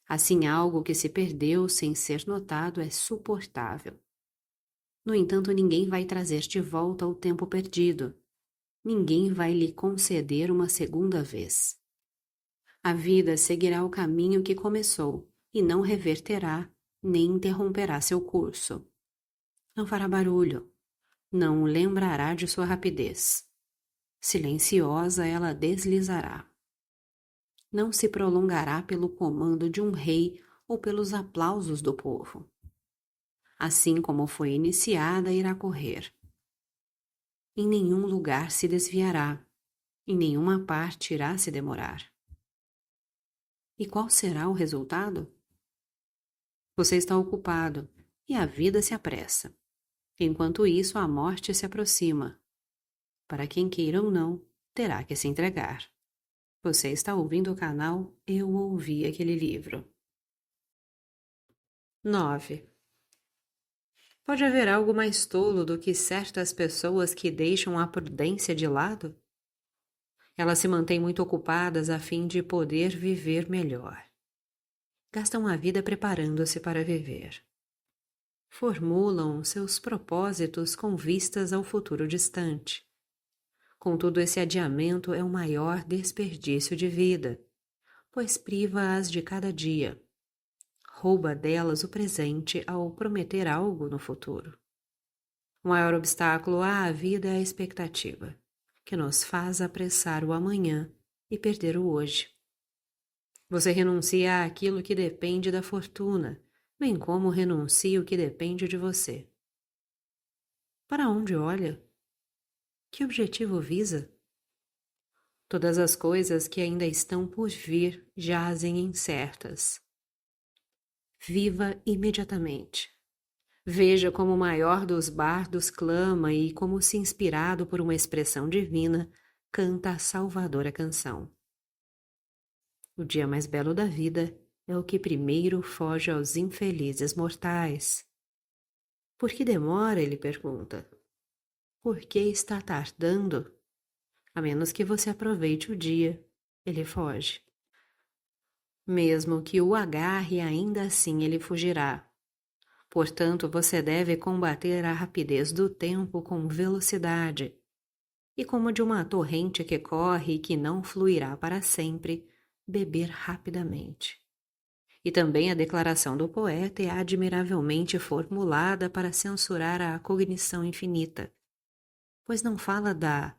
Assim, algo que se perdeu sem ser notado é suportável. No entanto, ninguém vai trazer de volta o tempo perdido. Ninguém vai lhe conceder uma segunda vez. A vida seguirá o caminho que começou e não reverterá nem interromperá seu curso. Não fará barulho, não o lembrará de sua rapidez. Silenciosa ela deslizará. Não se prolongará pelo comando de um rei ou pelos aplausos do povo. Assim como foi iniciada, irá correr. Em nenhum lugar se desviará, em nenhuma parte irá se demorar. E qual será o resultado? Você está ocupado e a vida se apressa. Enquanto isso, a morte se aproxima. Para quem queira ou não, terá que se entregar. Você está ouvindo o canal Eu Ouvi Aquele Livro. 9. Pode haver algo mais tolo do que certas pessoas que deixam a prudência de lado? Elas se mantêm muito ocupadas a fim de poder viver melhor. Gastam a vida preparando-se para viver. Formulam seus propósitos com vistas ao futuro distante. Contudo, esse adiamento é o maior desperdício de vida, pois priva-as de cada dia. Rouba delas o presente ao prometer algo no futuro. O maior obstáculo à vida é a expectativa, que nos faz apressar o amanhã e perder o hoje. Você renuncia àquilo que depende da fortuna, bem como renuncia o que depende de você. Para onde olha? Que objetivo visa? Todas as coisas que ainda estão por vir jazem incertas. Viva imediatamente. Veja como o maior dos bardos clama e, como se inspirado por uma expressão divina, canta a salvadora canção. O dia mais belo da vida é o que primeiro foge aos infelizes mortais. Por que demora? Ele pergunta. Por que está tardando? A menos que você aproveite o dia, ele foge. Mesmo que o agarre, ainda assim ele fugirá. Portanto, você deve combater a rapidez do tempo com velocidade. E como de uma torrente que corre e que não fluirá para sempre, beber rapidamente. E também a declaração do poeta é admiravelmente formulada para censurar a cognição infinita, pois não fala da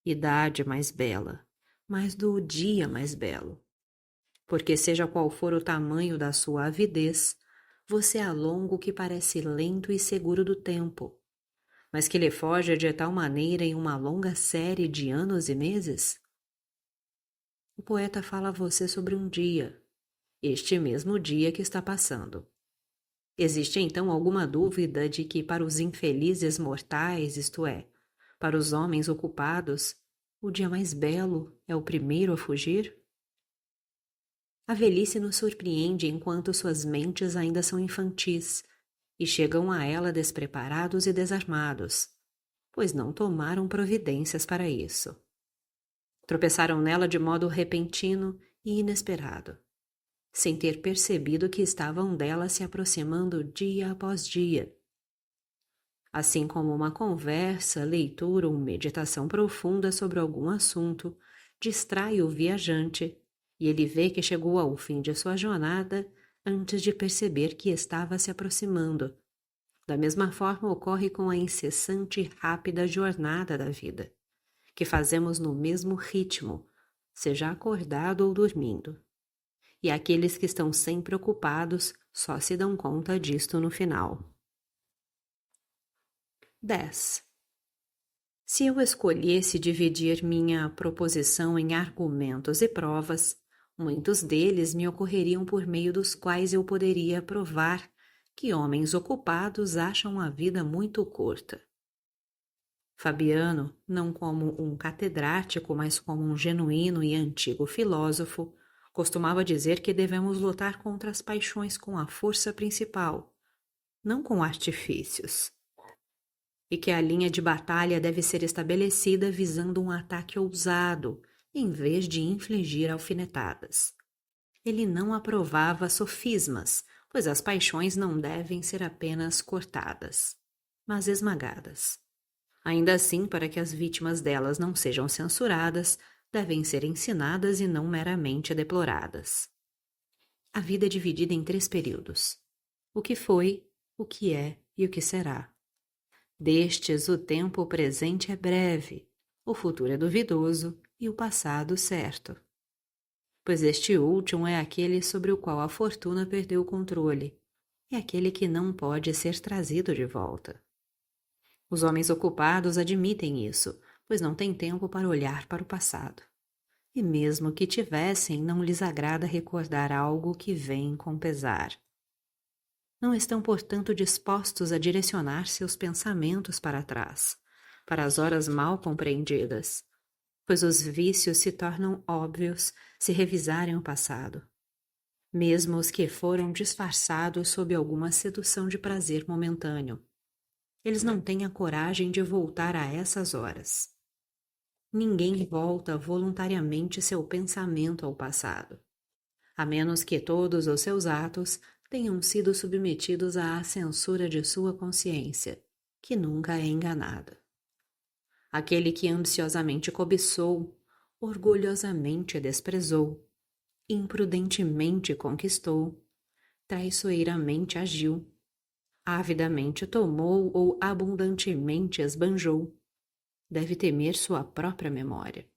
idade mais bela, mas do dia mais belo. Porque seja qual for o tamanho da sua avidez, você alonga o que parece lento e seguro do tempo, mas que lhe foge de tal maneira em uma longa série de anos e meses? O poeta fala a você sobre um dia, este mesmo dia que está passando. Existe então alguma dúvida de que para os infelizes mortais, isto é, para os homens ocupados, o dia mais belo é o primeiro a fugir? A velhice nos surpreende enquanto suas mentes ainda são infantis e chegam a ela despreparados e desarmados, pois não tomaram providências para isso. Tropeçaram nela de modo repentino e inesperado, sem ter percebido que estavam dela se aproximando dia após dia. Assim como uma conversa, leitura ou meditação profunda sobre algum assunto distrai o viajante, e ele vê que chegou ao fim de sua jornada antes de perceber que estava se aproximando. Da mesma forma ocorre com a incessante e rápida jornada da vida, que fazemos no mesmo ritmo, seja acordado ou dormindo. E aqueles que estão sempre ocupados só se dão conta disto no final. 10. Se eu escolhesse dividir minha proposição em argumentos e provas, muitos deles me ocorreriam por meio dos quais eu poderia provar que homens ocupados acham a vida muito curta. Fabiano, não como um catedrático, mas como um genuíno e antigo filósofo, costumava dizer que devemos lutar contra as paixões com a força principal, não com artifícios, e que a linha de batalha deve ser estabelecida visando um ataque ousado, em vez de infligir alfinetadas. Ele não aprovava sofismas, pois as paixões não devem ser apenas cortadas, mas esmagadas. Ainda assim, para que as vítimas delas não sejam censuradas, devem ser ensinadas e não meramente deploradas. A vida é dividida em 3 períodos: o que foi, o que é e o que será. Destes, o tempo presente é breve, o futuro é duvidoso e o passado certo. Pois este último é aquele sobre o qual a fortuna perdeu o controle, é aquele que não pode ser trazido de volta. Os homens ocupados admitem isso, pois não têm tempo para olhar para o passado. E mesmo que tivessem, não lhes agrada recordar algo que vem com pesar. Não estão, portanto, dispostos a direcionar seus pensamentos para trás, para as horas mal compreendidas, pois os vícios se tornam óbvios se revisarem o passado, mesmo os que foram disfarçados sob alguma sedução de prazer momentâneo. Eles não têm a coragem de voltar a essas horas. Ninguém volta voluntariamente seu pensamento ao passado, a menos que todos os seus atos tenham sido submetidos à censura de sua consciência, que nunca é enganada. Aquele que ansiosamente cobiçou, orgulhosamente desprezou, imprudentemente conquistou, traiçoeiramente agiu, avidamente tomou ou abundantemente esbanjou, deve temer sua própria memória.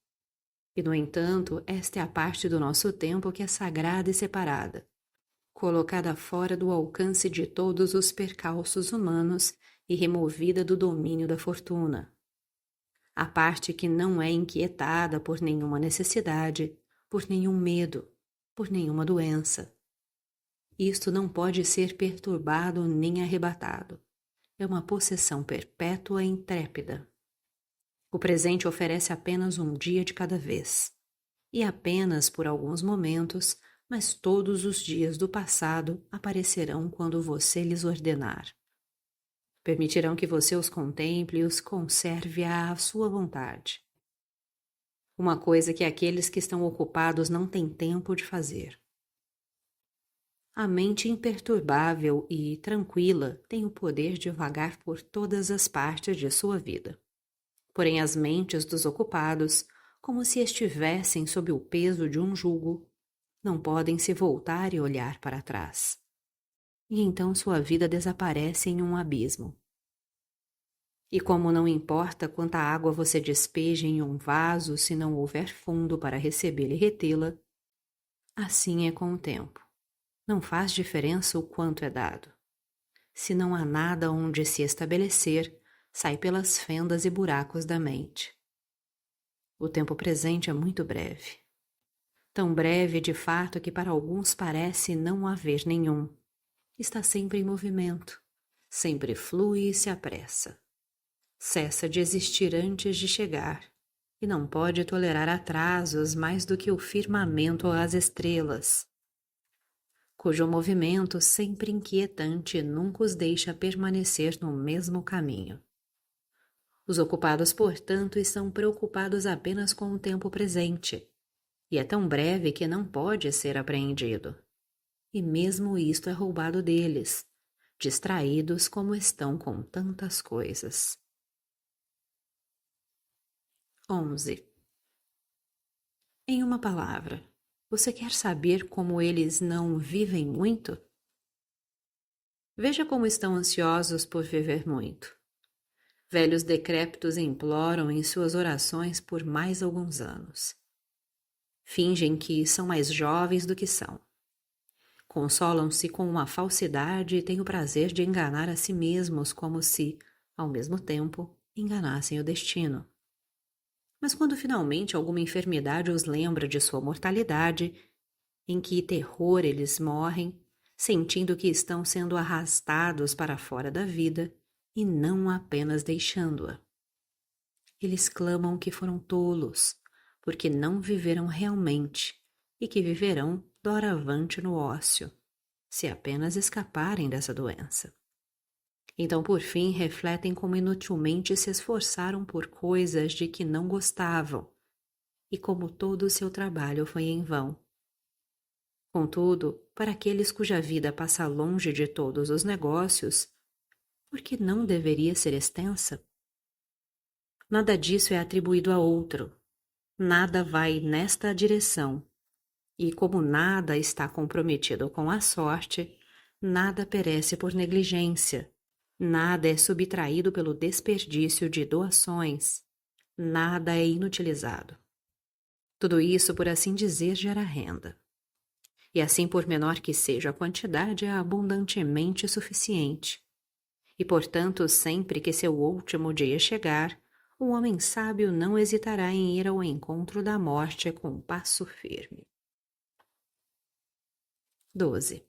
E, no entanto, esta é a parte do nosso tempo que é sagrada e separada, colocada fora do alcance de todos os percalços humanos e removida do domínio da fortuna. A parte que não é inquietada por nenhuma necessidade, por nenhum medo, por nenhuma doença. Isto não pode ser perturbado nem arrebatado. É uma possessão perpétua e intrépida. O presente oferece apenas um dia de cada vez. E apenas por alguns momentos, mas todos os dias do passado aparecerão quando você lhes ordenar. Permitirão que você os contemple e os conserve à sua vontade. Uma coisa que aqueles que estão ocupados não têm tempo de fazer. A mente imperturbável e tranquila tem o poder de vagar por todas as partes de sua vida. Porém, as mentes dos ocupados, como se estivessem sob o peso de um jugo, não podem se voltar e olhar para trás. E então sua vida desaparece em um abismo. E como não importa quanta água você despeje em um vaso se não houver fundo para recebê-la e retê-la, assim é com o tempo. Não faz diferença o quanto é dado. Se não há nada onde se estabelecer, sai pelas fendas e buracos da mente. O tempo presente é muito breve. Tão breve, de fato, que para alguns parece não haver nenhum. Está sempre em movimento, sempre flui e se apressa. Cessa de existir antes de chegar, e não pode tolerar atrasos mais do que o firmamento ou as estrelas, cujo movimento sempre inquietante nunca os deixa permanecer no mesmo caminho. Os ocupados, portanto, estão preocupados apenas com o tempo presente, e é tão breve que não pode ser apreendido. E mesmo isto é roubado deles, distraídos como estão com tantas coisas. 11. Em uma palavra, você quer saber como eles não vivem muito? Veja como estão ansiosos por viver muito. Velhos decrépitos imploram em suas orações por mais alguns anos. Fingem que são mais jovens do que são. Consolam-se com uma falsidade e têm o prazer de enganar a si mesmos como se, ao mesmo tempo, enganassem o destino. Mas quando finalmente alguma enfermidade os lembra de sua mortalidade, em que terror eles morrem, sentindo que estão sendo arrastados para fora da vida e não apenas deixando-a. Eles clamam que foram tolos, porque não viveram realmente e que viverão doravante no ócio, se apenas escaparem dessa doença. Então, por fim, refletem como inutilmente se esforçaram por coisas de que não gostavam e como todo o seu trabalho foi em vão. Contudo, para aqueles cuja vida passa longe de todos os negócios, por que não deveria ser extensa? Nada disso é atribuído a outro, nada vai nesta direção, e como nada está comprometido com a sorte, nada perece por negligência, nada é subtraído pelo desperdício de doações, nada é inutilizado. Tudo isso, por assim dizer, gera renda. E assim, por menor que seja a quantidade, é abundantemente suficiente. E, portanto, sempre que seu último dia chegar, o homem sábio não hesitará em ir ao encontro da morte com passo firme. 12.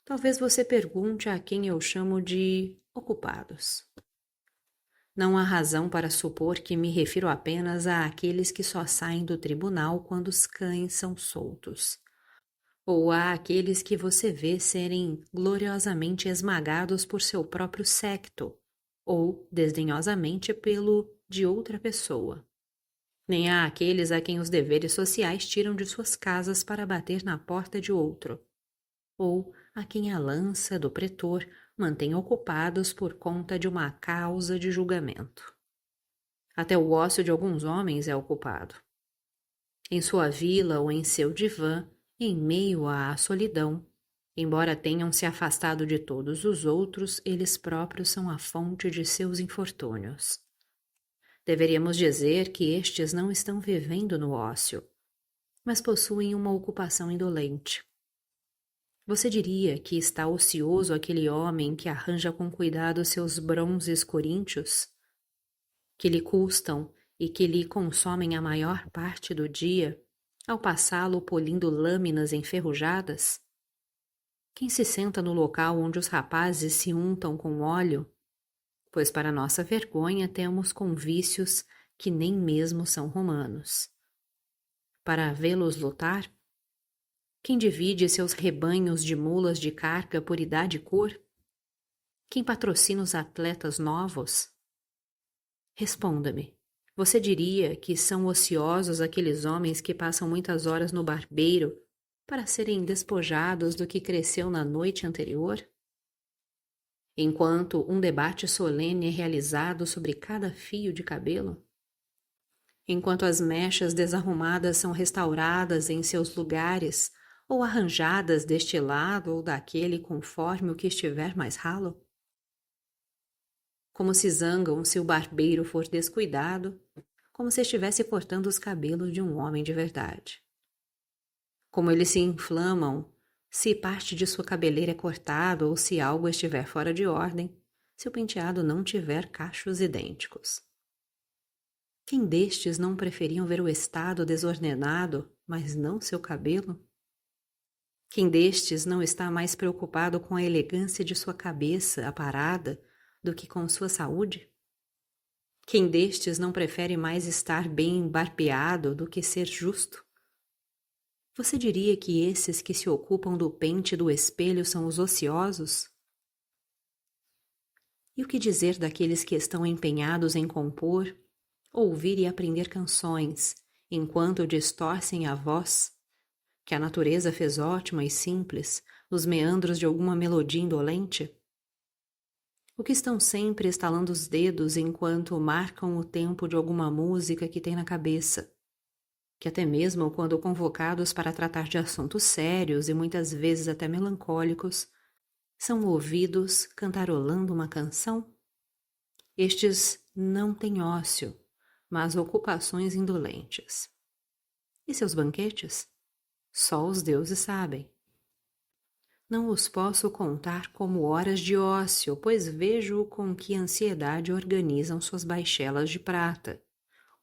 Talvez você pergunte a quem eu chamo de ocupados. Não há razão para supor que me refiro apenas àqueles que só saem do tribunal quando os cães são soltos, ou àqueles que você vê serem gloriosamente esmagados por seu próprio séquito, ou desdenhosamente pelo de outra pessoa. Nem àqueles a quem os deveres sociais tiram de suas casas para bater na porta de outro, ou a quem a lança do pretor mantém ocupados por conta de uma causa de julgamento. Até o ócio de alguns homens é ocupado. Em sua vila ou em seu divã, em meio à solidão, embora tenham se afastado de todos os outros, eles próprios são a fonte de seus infortúnios. Deveríamos dizer que estes não estão vivendo no ócio, mas possuem uma ocupação indolente. Você diria que está ocioso aquele homem que arranja com cuidado seus bronzes coríntios, que lhe custam e que lhe consomem a maior parte do dia, ao passá-lo polindo lâminas enferrujadas? Quem se senta no local onde os rapazes se untam com óleo? Pois para nossa vergonha temos convícios que nem mesmo são romanos. Para vê-los lutar? Quem divide seus rebanhos de mulas de carga por idade e cor? Quem patrocina os atletas novos? Responda-me. Você diria que são ociosos aqueles homens que passam muitas horas no barbeiro para serem despojados do que cresceu na noite anterior? Enquanto um debate solene é realizado sobre cada fio de cabelo? Enquanto as mechas desarrumadas são restauradas em seus lugares ou arranjadas deste lado ou daquele conforme o que estiver mais ralo? Como se zangam se o barbeiro for descuidado, como se estivesse cortando os cabelos de um homem de verdade. Como eles se inflamam se parte de sua cabeleira é cortado ou se algo estiver fora de ordem, se o penteado não tiver cachos idênticos. Quem destes não preferiam ver o estado desordenado, mas não seu cabelo? Quem destes não está mais preocupado com a elegância de sua cabeça aparada do que com sua saúde? Quem destes não prefere mais estar bem barbeado do que ser justo? Você diria que esses que se ocupam do pente do espelho são os ociosos? E o que dizer daqueles que estão empenhados em compor, ouvir e aprender canções, enquanto distorcem a voz, que a natureza fez ótima e simples, nos meandros de alguma melodia indolente? O que estão sempre estalando os dedos enquanto marcam o tempo de alguma música que tem na cabeça, que até mesmo quando convocados para tratar de assuntos sérios e muitas vezes até melancólicos, são ouvidos cantarolando uma canção? Estes não têm ócio, mas ocupações indolentes. E seus banquetes? Só os deuses sabem. Não os posso contar como horas de ócio, pois vejo com que ansiedade organizam suas baixelas de prata,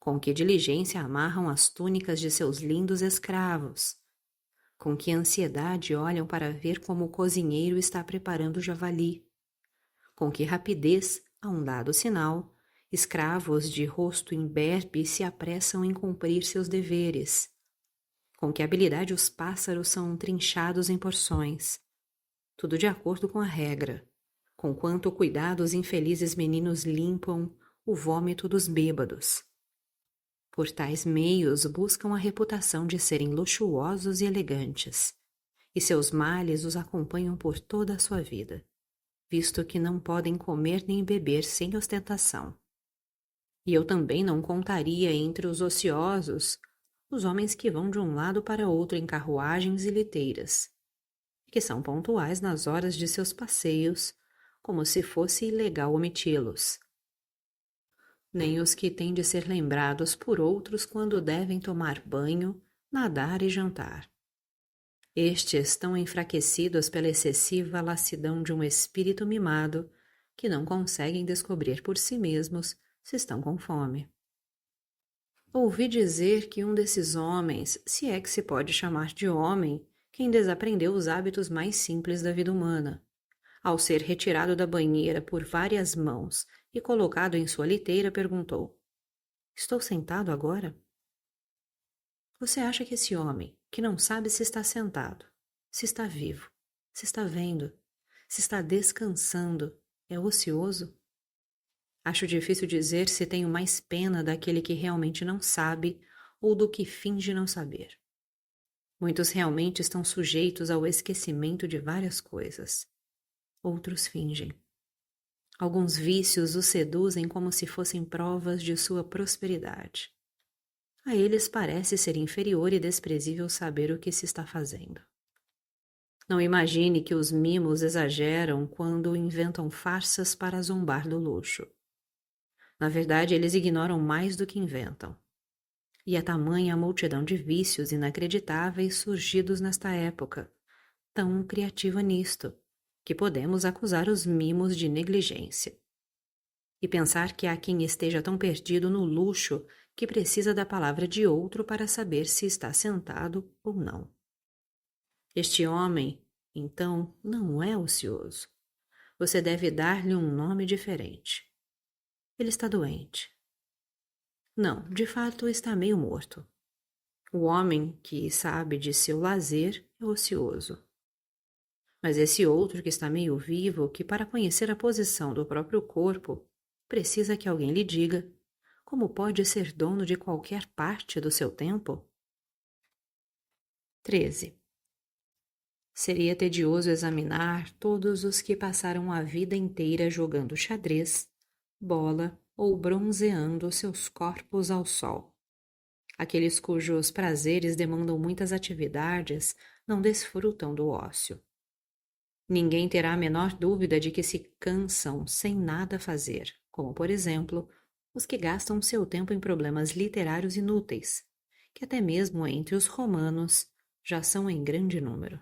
com que diligência amarram as túnicas de seus lindos escravos, com que ansiedade olham para ver como o cozinheiro está preparando o javali, com que rapidez, a um dado sinal, escravos de rosto imberbe se apressam em cumprir seus deveres, com que habilidade os pássaros são trinchados em porções, tudo de acordo com a regra, com quanto cuidado os infelizes meninos limpam o vômito dos bêbados. Por tais meios buscam a reputação de serem luxuosos e elegantes, e seus males os acompanham por toda a sua vida, visto que não podem comer nem beber sem ostentação. E eu também não contaria entre os ociosos os homens que vão de um lado para outro em carruagens e liteiras, que são pontuais nas horas de seus passeios, como se fosse ilegal omiti-los. Nem os que têm de ser lembrados por outros quando devem tomar banho, nadar e jantar. Estes estão enfraquecidos pela excessiva lassidão de um espírito mimado que não conseguem descobrir por si mesmos se estão com fome. Ouvi dizer que um desses homens, se é que se pode chamar de homem, quem desaprendeu os hábitos mais simples da vida humana, ao ser retirado da banheira por várias mãos e colocado em sua liteira, perguntou: Estou sentado agora? Você acha que esse homem, que não sabe se está sentado, se está vivo, se está vendo, se está descansando, é ocioso? Acho difícil dizer se tenho mais pena daquele que realmente não sabe ou do que finge não saber. Muitos realmente estão sujeitos ao esquecimento de várias coisas. Outros fingem. Alguns vícios os seduzem como se fossem provas de sua prosperidade. A eles parece ser inferior e desprezível saber o que se está fazendo. Não imagine que os mimos exageram quando inventam farsas para zombar do luxo. Na verdade, eles ignoram mais do que inventam. E é tamanha a multidão de vícios inacreditáveis surgidos nesta época, tão criativa nisto, que podemos acusar os mimos de negligência. E pensar que há quem esteja tão perdido no luxo que precisa da palavra de outro para saber se está sentado ou não. Este homem, então, não é ocioso. Você deve dar-lhe um nome diferente. Ele está doente. Não, de fato está meio morto. O homem que sabe de seu lazer é ocioso. Mas esse outro que está meio vivo, que para conhecer a posição do próprio corpo, precisa que alguém lhe diga como pode ser dono de qualquer parte do seu tempo? 13. Seria tedioso examinar todos os que passaram a vida inteira jogando xadrez, bola ou bronzeando seus corpos ao sol. Aqueles cujos prazeres demandam muitas atividades não desfrutam do ócio. Ninguém terá a menor dúvida de que se cansam sem nada fazer, como, por exemplo, os que gastam seu tempo em problemas literários inúteis, que até mesmo entre os romanos já são em grande número.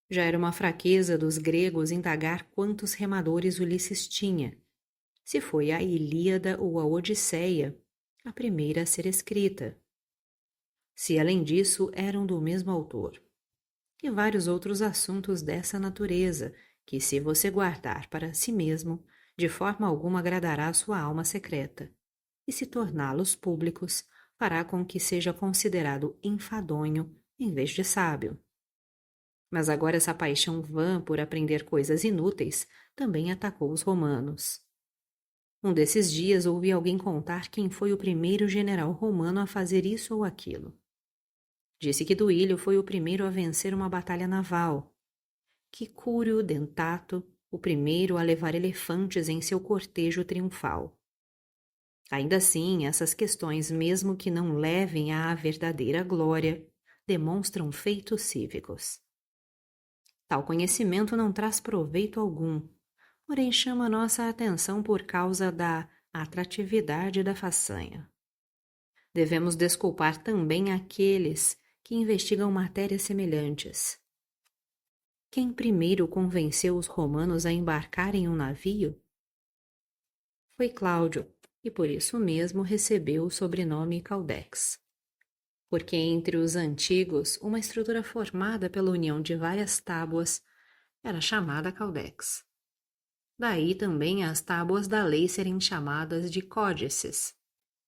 Já era uma fraqueza dos gregos indagar quantos remadores Ulisses tinha, se foi a Ilíada ou a Odisseia, a primeira a ser escrita. Se, além disso, eram do mesmo autor. E vários outros assuntos dessa natureza, que se você guardar para si mesmo, de forma alguma agradará a sua alma secreta, e se torná-los públicos, fará com que seja considerado enfadonho em vez de sábio. Mas agora essa paixão vã por aprender coisas inúteis também atacou os romanos. Um desses dias ouvi alguém contar quem foi o primeiro general romano a fazer isso ou aquilo. Disse que Duílio foi o primeiro a vencer uma batalha naval, que Cúrio Dentato, o primeiro a levar elefantes em seu cortejo triunfal. Ainda assim, essas questões, mesmo que não levem à verdadeira glória, demonstram feitos cívicos. Tal conhecimento não traz proveito algum, porém chama nossa atenção por causa da atratividade da façanha. Devemos desculpar também aqueles que investigam matérias semelhantes. Quem primeiro convenceu os romanos a embarcar em um navio? Foi Cláudio, e por isso mesmo recebeu o sobrenome Caudex. Porque entre os antigos, uma estrutura formada pela união de várias tábuas era chamada Caudex. Daí também as tábuas da lei serem chamadas de códices.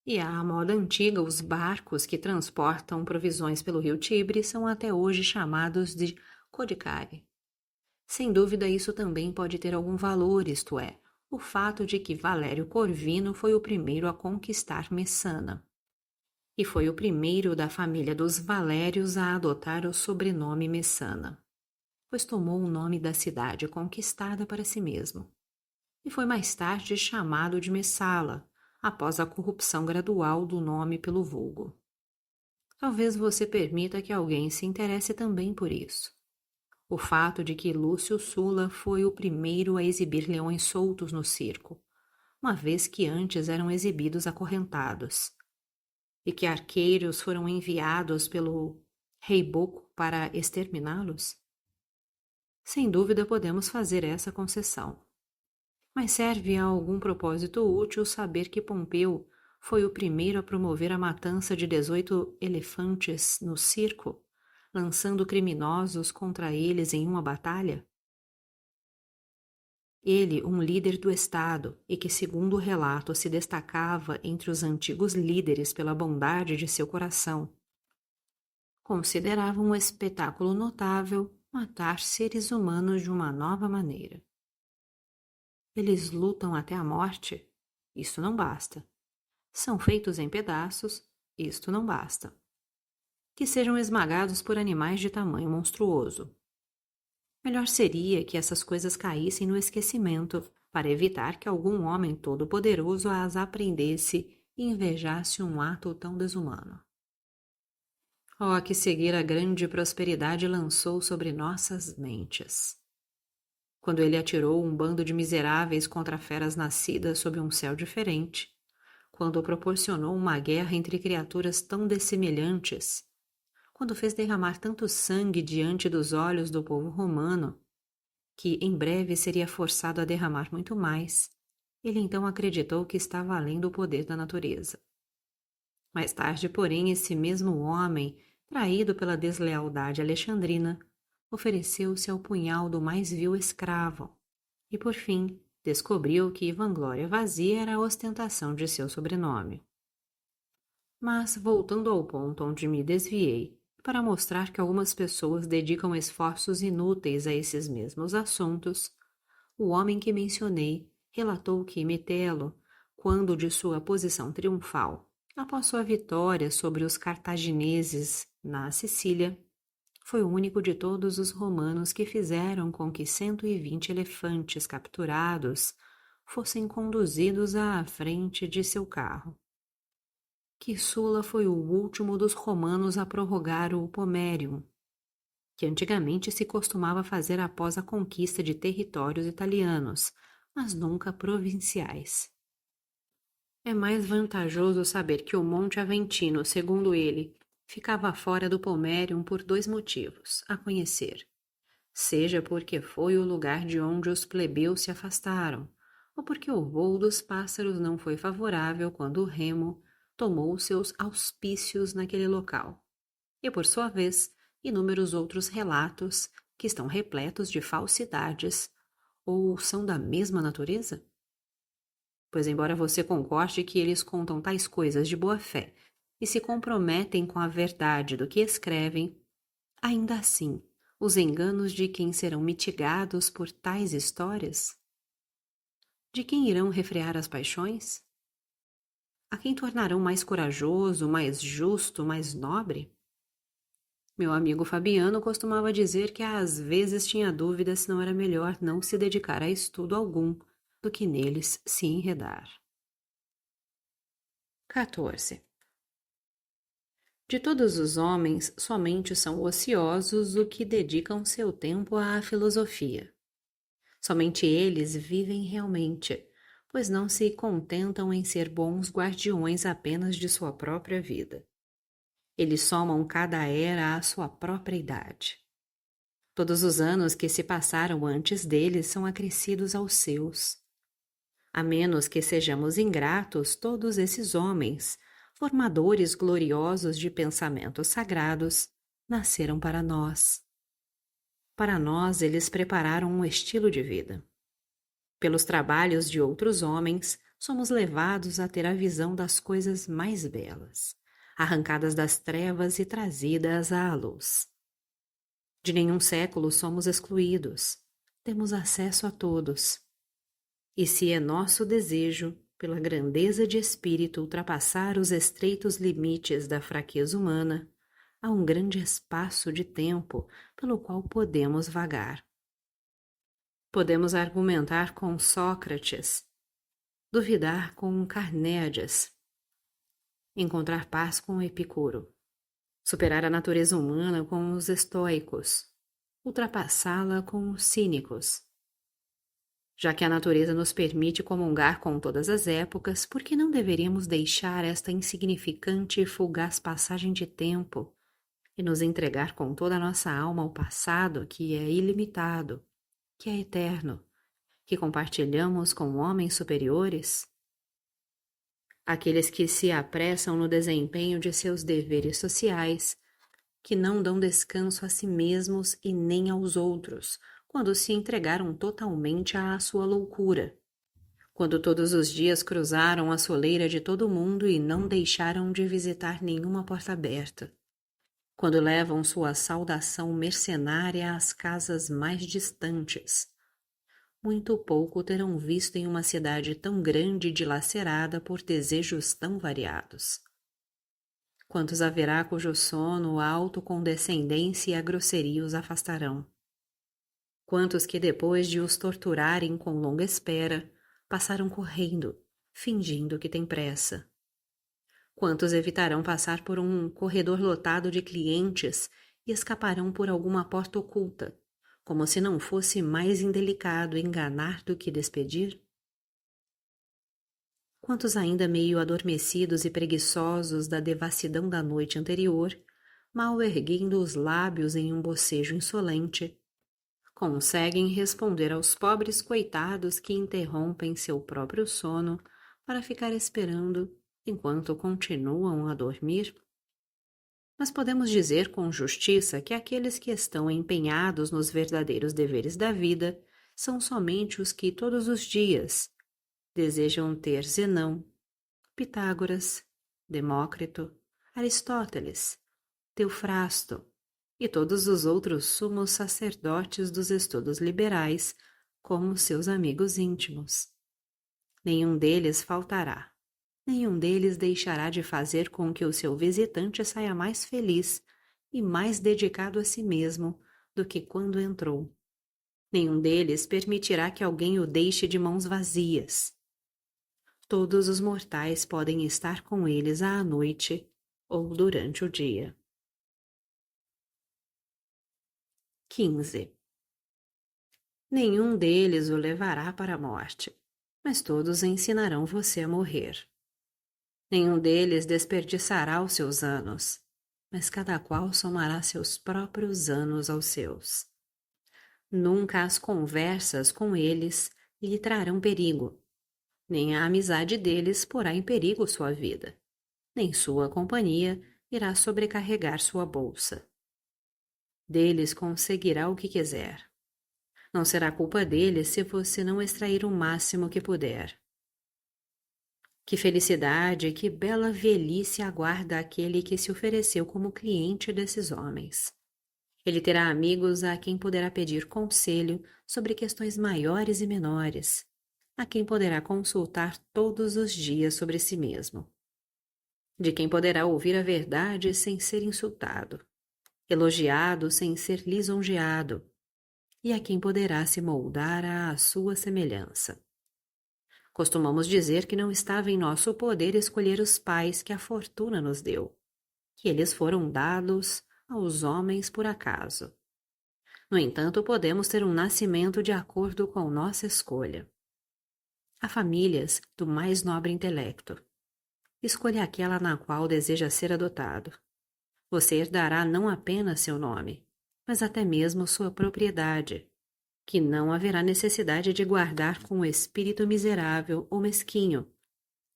E à moda antiga, os barcos que transportam provisões pelo rio Tibre são até hoje chamados de codicare. Sem dúvida, isso também pode ter algum valor, isto é, o fato de que Valério Corvino foi o primeiro a conquistar Messana. e foi o primeiro da família dos Valérios a adotar o sobrenome Messana, pois tomou o nome da cidade conquistada para si mesmo, e foi mais tarde chamado de Messala, após a corrupção gradual do nome pelo vulgo. Talvez você permita que alguém se interesse também por isso. O fato de que Lúcio Sulla foi o primeiro a exibir leões soltos no circo, uma vez que antes eram exibidos acorrentados, e que arqueiros foram enviados pelo rei Boco para exterminá-los? Sem dúvida podemos fazer essa concessão. Mas serve a algum propósito útil saber que Pompeu foi o primeiro a promover a matança de 18 elefantes no circo, lançando criminosos contra eles em uma batalha? Ele, um líder do Estado e que, segundo o relato, se destacava entre os antigos líderes pela bondade de seu coração, considerava um espetáculo notável matar seres humanos de uma nova maneira. Eles lutam até a morte? Isto não basta. São feitos em pedaços? Isto não basta. Que sejam esmagados por animais de tamanho monstruoso. Melhor seria que essas coisas caíssem no esquecimento, para evitar que algum homem todo-poderoso as aprendesse e invejasse um ato tão desumano. Oh, que seguir a grande prosperidade lançou sobre nossas mentes! Quando ele atirou um bando de miseráveis contra feras nascidas sob um céu diferente, quando proporcionou uma guerra entre criaturas tão dessemelhantes, quando fez derramar tanto sangue diante dos olhos do povo romano, que em breve seria forçado a derramar muito mais, ele então acreditou que estava além do poder da natureza. Mais tarde, porém, esse mesmo homem, traído pela deslealdade alexandrina, ofereceu-se ao punhal do mais vil escravo, e por fim descobriu que vanglória vazia era a ostentação de seu sobrenome. Mas, voltando ao ponto onde me desviei, para mostrar que algumas pessoas dedicam esforços inúteis a esses mesmos assuntos, o homem que mencionei relatou que Metelo, quando de sua posição triunfal, após sua vitória sobre os cartagineses na Sicília, foi o único de todos os romanos que fizeram com que 120 elefantes capturados fossem conduzidos à frente de seu carro. Que Sulla foi o último dos romanos a prorrogar o pomerium, que antigamente se costumava fazer após a conquista de territórios italianos, mas nunca provinciais. É mais vantajoso saber que o Monte Aventino, segundo ele, ficava fora do pomerium por 2 motivos, a conhecer. Seja porque foi o lugar de onde os plebeus se afastaram, ou porque o voo dos pássaros não foi favorável quando o remo tomou seus auspícios naquele local. E, por sua vez, inúmeros outros relatos que estão repletos de falsidades ou são da mesma natureza? Pois, embora você concorde que eles contam tais coisas de boa fé e se comprometem com a verdade do que escrevem, ainda assim, os enganos de quem serão mitigados por tais histórias? De quem irão refrear as paixões? A quem tornarão mais corajoso, mais justo, mais nobre? Meu amigo Fabiano costumava dizer que às vezes tinha dúvida se não era melhor não se dedicar a estudo algum do que neles se enredar. 14. De todos os homens, somente são ociosos os que dedicam seu tempo à filosofia. Somente eles vivem realmente, pois não se contentam em ser bons guardiões apenas de sua própria vida. Eles somam cada era à sua própria idade. Todos os anos que se passaram antes deles são acrescidos aos seus. A menos que sejamos ingratos, todos esses homens, formadores gloriosos de pensamentos sagrados, nasceram para nós. Para nós, eles prepararam um estilo de vida. Pelos trabalhos de outros homens, somos levados a ter a visão das coisas mais belas, arrancadas das trevas e trazidas à luz. De nenhum século somos excluídos, temos acesso a todos. E se é nosso desejo, pela grandeza de espírito, ultrapassar os estreitos limites da fraqueza humana, há um grande espaço de tempo pelo qual podemos vagar. Podemos argumentar com Sócrates, duvidar com Carnéades, encontrar paz com Epicuro, superar a natureza humana com os estoicos, ultrapassá-la com os cínicos. Já que a natureza nos permite comungar com todas as épocas, por que não deveríamos deixar esta insignificante e fugaz passagem de tempo e nos entregar com toda a nossa alma ao passado, que é ilimitado, que é eterno, que compartilhamos com homens superiores? Aqueles que se apressam no desempenho de seus deveres sociais, que não dão descanso a si mesmos e nem aos outros, quando se entregaram totalmente à sua loucura, quando todos os dias cruzaram a soleira de todo o mundo e não deixaram de visitar nenhuma porta aberta, quando levam sua saudação mercenária às casas mais distantes. Muito pouco terão visto em uma cidade tão grande e dilacerada por desejos tão variados. Quantos haverá cujo sono, a autocondescendência e a grosseria os afastarão? Quantos que depois de os torturarem com longa espera, passaram correndo, fingindo que têm pressa? Quantos evitarão passar por um corredor lotado de clientes e escaparão por alguma porta oculta, como se não fosse mais indelicado enganar do que despedir? Quantos ainda meio adormecidos e preguiçosos da devassidão da noite anterior, mal erguendo os lábios em um bocejo insolente, conseguem responder aos pobres coitados que interrompem seu próprio sono para ficar esperando enquanto continuam a dormir? Mas podemos dizer com justiça que aqueles que estão empenhados nos verdadeiros deveres da vida são somente os que todos os dias desejam ter Zenão, Pitágoras, Demócrito, Aristóteles, Teofrasto e todos os outros sumos sacerdotes dos estudos liberais como seus amigos íntimos. Nenhum deles faltará. Nenhum deles deixará de fazer com que o seu visitante saia mais feliz e mais dedicado a si mesmo do que quando entrou. Nenhum deles permitirá que alguém o deixe de mãos vazias. Todos os mortais podem estar com eles à noite ou durante o dia. 15. Nenhum deles o levará para a morte, mas todos ensinarão você a morrer. Nenhum deles desperdiçará os seus anos, mas cada qual somará seus próprios anos aos seus. Nunca as conversas com eles lhe trarão perigo, nem a amizade deles porá em perigo sua vida, nem sua companhia irá sobrecarregar sua bolsa. Deles conseguirá o que quiser. Não será culpa deles se você não extrair o máximo que puder. Que felicidade, que bela velhice aguarda aquele que se ofereceu como cliente desses homens. Ele terá amigos a quem poderá pedir conselho sobre questões maiores e menores, a quem poderá consultar todos os dias sobre si mesmo, de quem poderá ouvir a verdade sem ser insultado, elogiado sem ser lisonjeado, e a quem poderá se moldar à sua semelhança. Costumamos dizer que não estava em nosso poder escolher os pais que a fortuna nos deu, que eles foram dados aos homens por acaso. No entanto, podemos ter um nascimento de acordo com nossa escolha. Há famílias do mais nobre intelecto. Escolha aquela na qual deseja ser adotado. Você herdará não apenas seu nome, mas até mesmo sua propriedade, que não haverá necessidade de guardar com o espírito miserável ou mesquinho,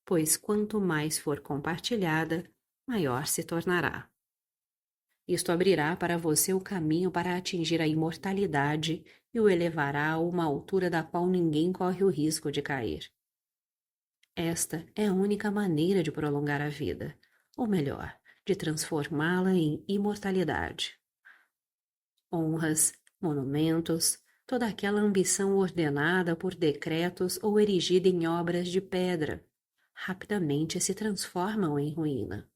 pois quanto mais for compartilhada, maior se tornará. Isto abrirá para você o caminho para atingir a imortalidade e o elevará a uma altura da qual ninguém corre o risco de cair. Esta é a única maneira de prolongar a vida, ou melhor, de transformá-la em imortalidade. Honras, monumentos, toda aquela ambição ordenada por decretos ou erigida em obras de pedra, rapidamente se transformam em ruína.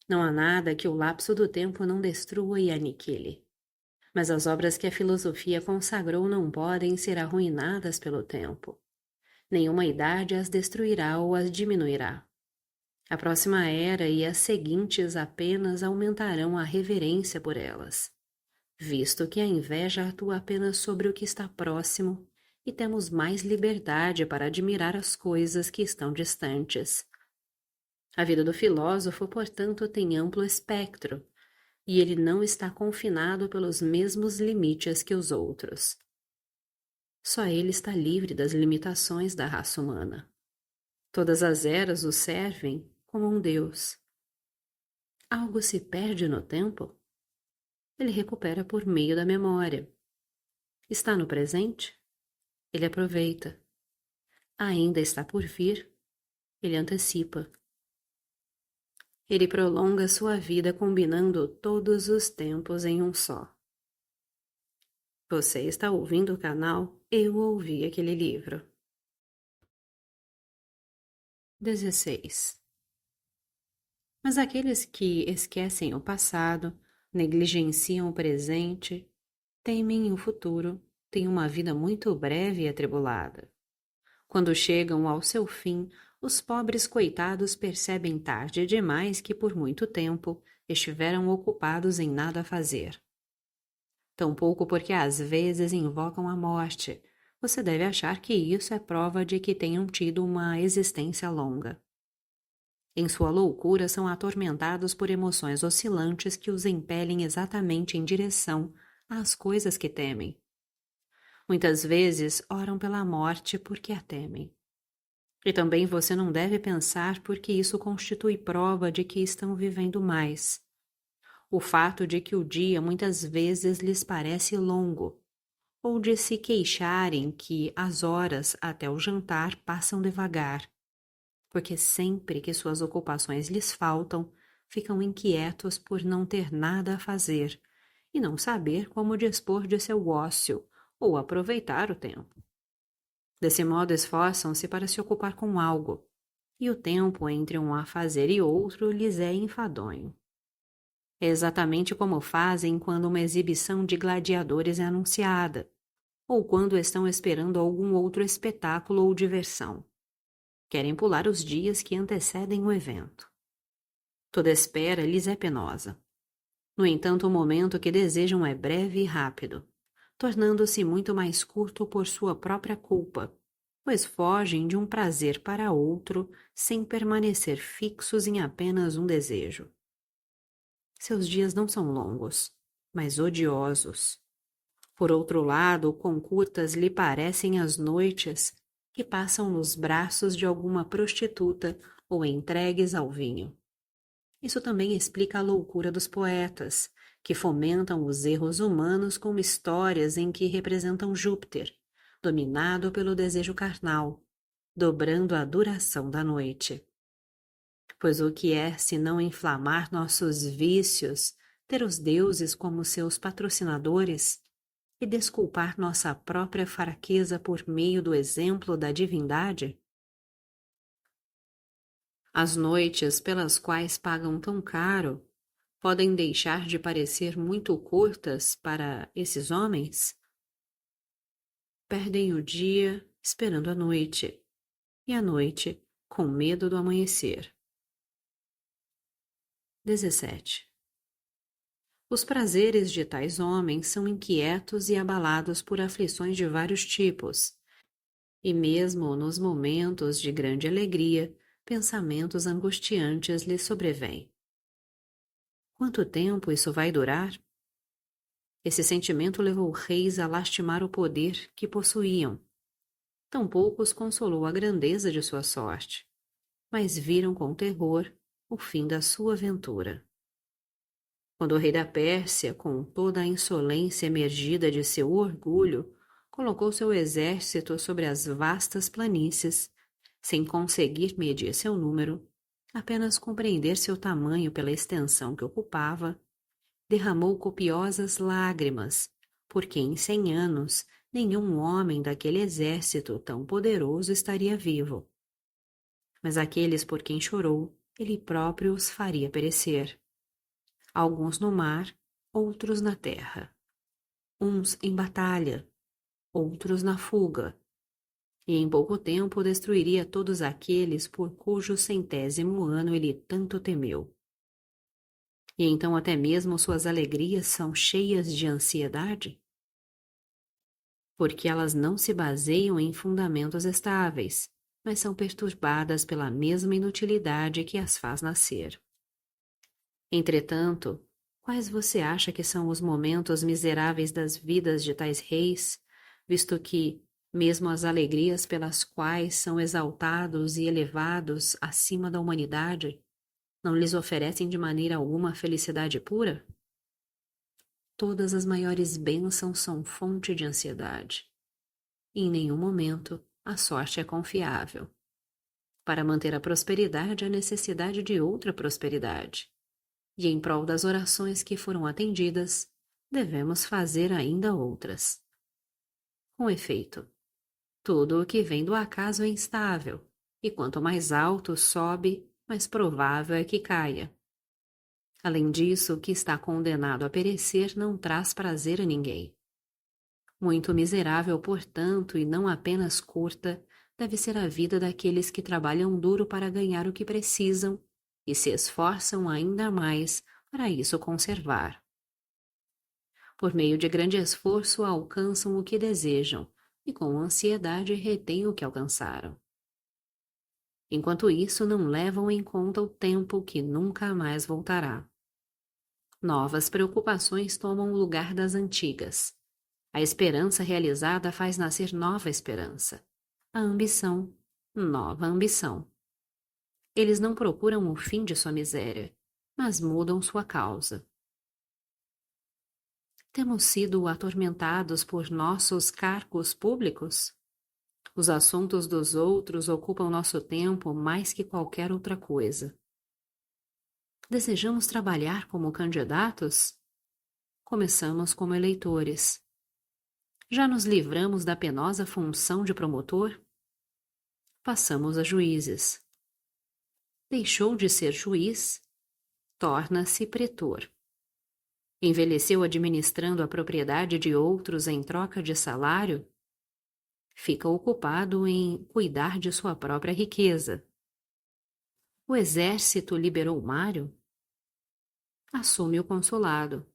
Não há nada que o lapso do tempo não destrua e aniquile. Mas as obras que a filosofia consagrou não podem ser arruinadas pelo tempo. Nenhuma idade as destruirá ou as diminuirá. A próxima era e as seguintes apenas aumentarão a reverência por elas, visto que a inveja atua apenas sobre o que está próximo e temos mais liberdade para admirar as coisas que estão distantes. A vida do filósofo, portanto, tem amplo espectro, e ele não está confinado pelos mesmos limites que os outros. Só ele está livre das limitações da raça humana. Todas as eras o servem como um deus. Algo se perde no tempo? Ele recupera por meio da memória. Está no presente? Ele aproveita. Ainda está por vir? Ele antecipa. Ele prolonga sua vida combinando todos os tempos em um só. Você está ouvindo o canal Eu Ouvi Aquele Livro. 16. Mas aqueles que esquecem o passado, negligenciam o presente, temem o futuro, têm uma vida muito breve e atribulada. Quando chegam ao seu fim, os pobres coitados percebem tarde demais que por muito tempo estiveram ocupados em nada a fazer. Tampouco porque às vezes invocam a morte, você deve achar que isso é prova de que tenham tido uma existência longa. Em sua loucura são atormentados por emoções oscilantes que os impelem exatamente em direção às coisas que temem. Muitas vezes oram pela morte porque a temem. E também você não deve pensar porque isso constitui prova de que estão vivendo mais. O fato de que o dia muitas vezes lhes parece longo, ou de se queixarem que as horas até o jantar passam devagar, porque sempre que suas ocupações lhes faltam, ficam inquietos por não ter nada a fazer e não saber como dispor de seu ócio ou aproveitar o tempo. Desse modo, esforçam-se para se ocupar com algo, e o tempo entre um afazer e outro lhes é enfadonho. É exatamente como fazem quando uma exibição de gladiadores é anunciada, ou quando estão esperando algum outro espetáculo ou diversão. Querem pular os dias que antecedem o evento. Toda espera lhes é penosa. No entanto, o momento que desejam é breve e rápido, tornando-se muito mais curto por sua própria culpa, pois fogem de um prazer para outro sem permanecer fixos em apenas um desejo. Seus dias não são longos, mas odiosos. Por outro lado, quão curtas lhe parecem as noites que passam nos braços de alguma prostituta ou entregues ao vinho. Isso também explica a loucura dos poetas, que fomentam os erros humanos com histórias em que representam Júpiter, dominado pelo desejo carnal, dobrando a duração da noite. Pois o que é senão inflamar nossos vícios, ter os deuses como seus patrocinadores e desculpar nossa própria fraqueza por meio do exemplo da divindade? As noites pelas quais pagam tão caro podem deixar de parecer muito curtas para esses homens? Perdem o dia esperando a noite, e a noite com medo do amanhecer. 17. Os prazeres de tais homens são inquietos e abalados por aflições de vários tipos, e mesmo nos momentos de grande alegria, pensamentos angustiantes lhes sobrevêm. Quanto tempo isso vai durar? Esse sentimento levou reis a lastimar o poder que possuíam. Tampouco os consolou a grandeza de sua sorte, mas viram com terror o fim da sua aventura. Quando o rei da Pérsia, com toda a insolência emergida de seu orgulho, colocou seu exército sobre as vastas planícies, sem conseguir medir seu número, apenas compreender seu tamanho pela extensão que ocupava, derramou copiosas lágrimas, porque em 100 anos nenhum homem daquele exército tão poderoso estaria vivo. mas aqueles por quem chorou, ele próprio os faria perecer. Alguns no mar, outros na terra. Uns em batalha, outros na fuga. E em pouco tempo destruiria todos aqueles por cujo 100º ano ele tanto temeu. E então até mesmo suas alegrias são cheias de ansiedade? Porque elas não se baseiam em fundamentos estáveis, mas são perturbadas pela mesma inutilidade que as faz nascer. Entretanto, quais você acha que são os momentos miseráveis das vidas de tais reis, visto que, mesmo as alegrias pelas quais são exaltados e elevados acima da humanidade, não lhes oferecem de maneira alguma felicidade pura? Todas as maiores bênçãos são fonte de ansiedade. E em nenhum momento a sorte é confiável. Para manter a prosperidade, há necessidade de outra prosperidade. E em prol das orações que foram atendidas, devemos fazer ainda outras. Com efeito, tudo o que vem do acaso é instável, e quanto mais alto sobe, mais provável é que caia. Além disso, o que está condenado a perecer não traz prazer a ninguém. Muito miserável, portanto, e não apenas curta, deve ser a vida daqueles que trabalham duro para ganhar o que precisam e se esforçam ainda mais para isso conservar. Por meio de grande esforço, alcançam o que desejam e com ansiedade retêm o que alcançaram. Enquanto isso, não levam em conta o tempo que nunca mais voltará. Novas preocupações tomam o lugar das antigas. A esperança realizada faz nascer nova esperança. A ambição, nova ambição. Eles não procuram o fim de sua miséria, mas mudam sua causa. Temos sido atormentados por nossos cargos públicos? Os assuntos dos outros ocupam nosso tempo mais que qualquer outra coisa. Desejamos trabalhar como candidatos? Começamos como eleitores. Já nos livramos da penosa função de promotor? Passamos a juízes. Deixou de ser juiz? Torna-se pretor. Envelheceu administrando a propriedade de outros em troca de salário? Fica ocupado em cuidar de sua própria riqueza. O exército liberou Mário? Assume o consulado.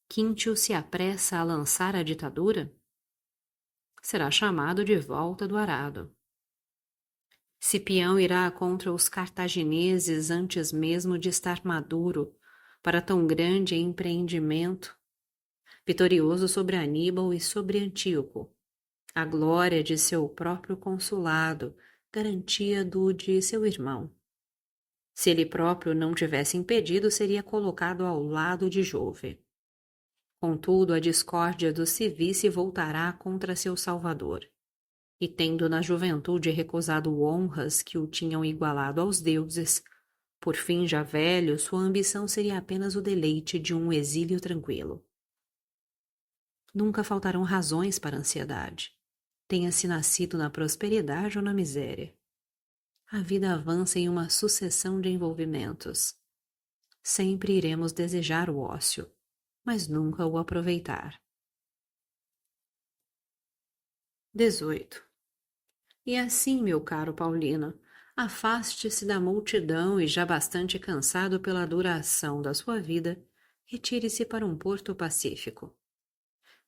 Quintio se apressa a lançar a ditadura? Será chamado de volta do arado. Cipião irá contra os cartagineses antes mesmo de estar maduro para tão grande empreendimento, vitorioso sobre Aníbal e sobre Antíoco. A glória de seu próprio consulado, garantia do de seu irmão. Se ele próprio não tivesse impedido, seria colocado ao lado de Jove. Contudo, a discórdia dos civis se voltará contra seu salvador. E tendo na juventude recusado honras que o tinham igualado aos deuses, por fim já velho, sua ambição seria apenas o deleite de um exílio tranquilo. Nunca faltarão razões para a ansiedade. Tenha-se nascido na prosperidade ou na miséria. A vida avança em uma sucessão de envolvimentos. Sempre iremos desejar o ócio, mas nunca o aproveitar. 18. E assim, meu caro Paulino, afaste-se da multidão e, já bastante cansado pela duração da sua vida, retire-se para um porto pacífico.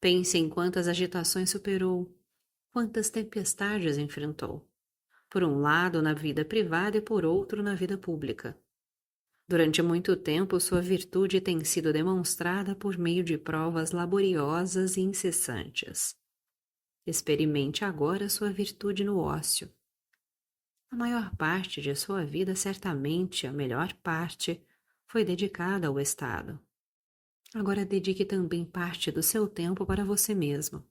Pense em quantas agitações superou, quantas tempestades enfrentou. Por um lado na vida privada e por outro na vida pública. Durante muito tempo sua virtude tem sido demonstrada por meio de provas laboriosas e incessantes. Experimente agora sua virtude no ócio. A maior parte de sua vida, certamente a melhor parte, foi dedicada ao Estado. Agora dedique também parte do seu tempo para você mesmo.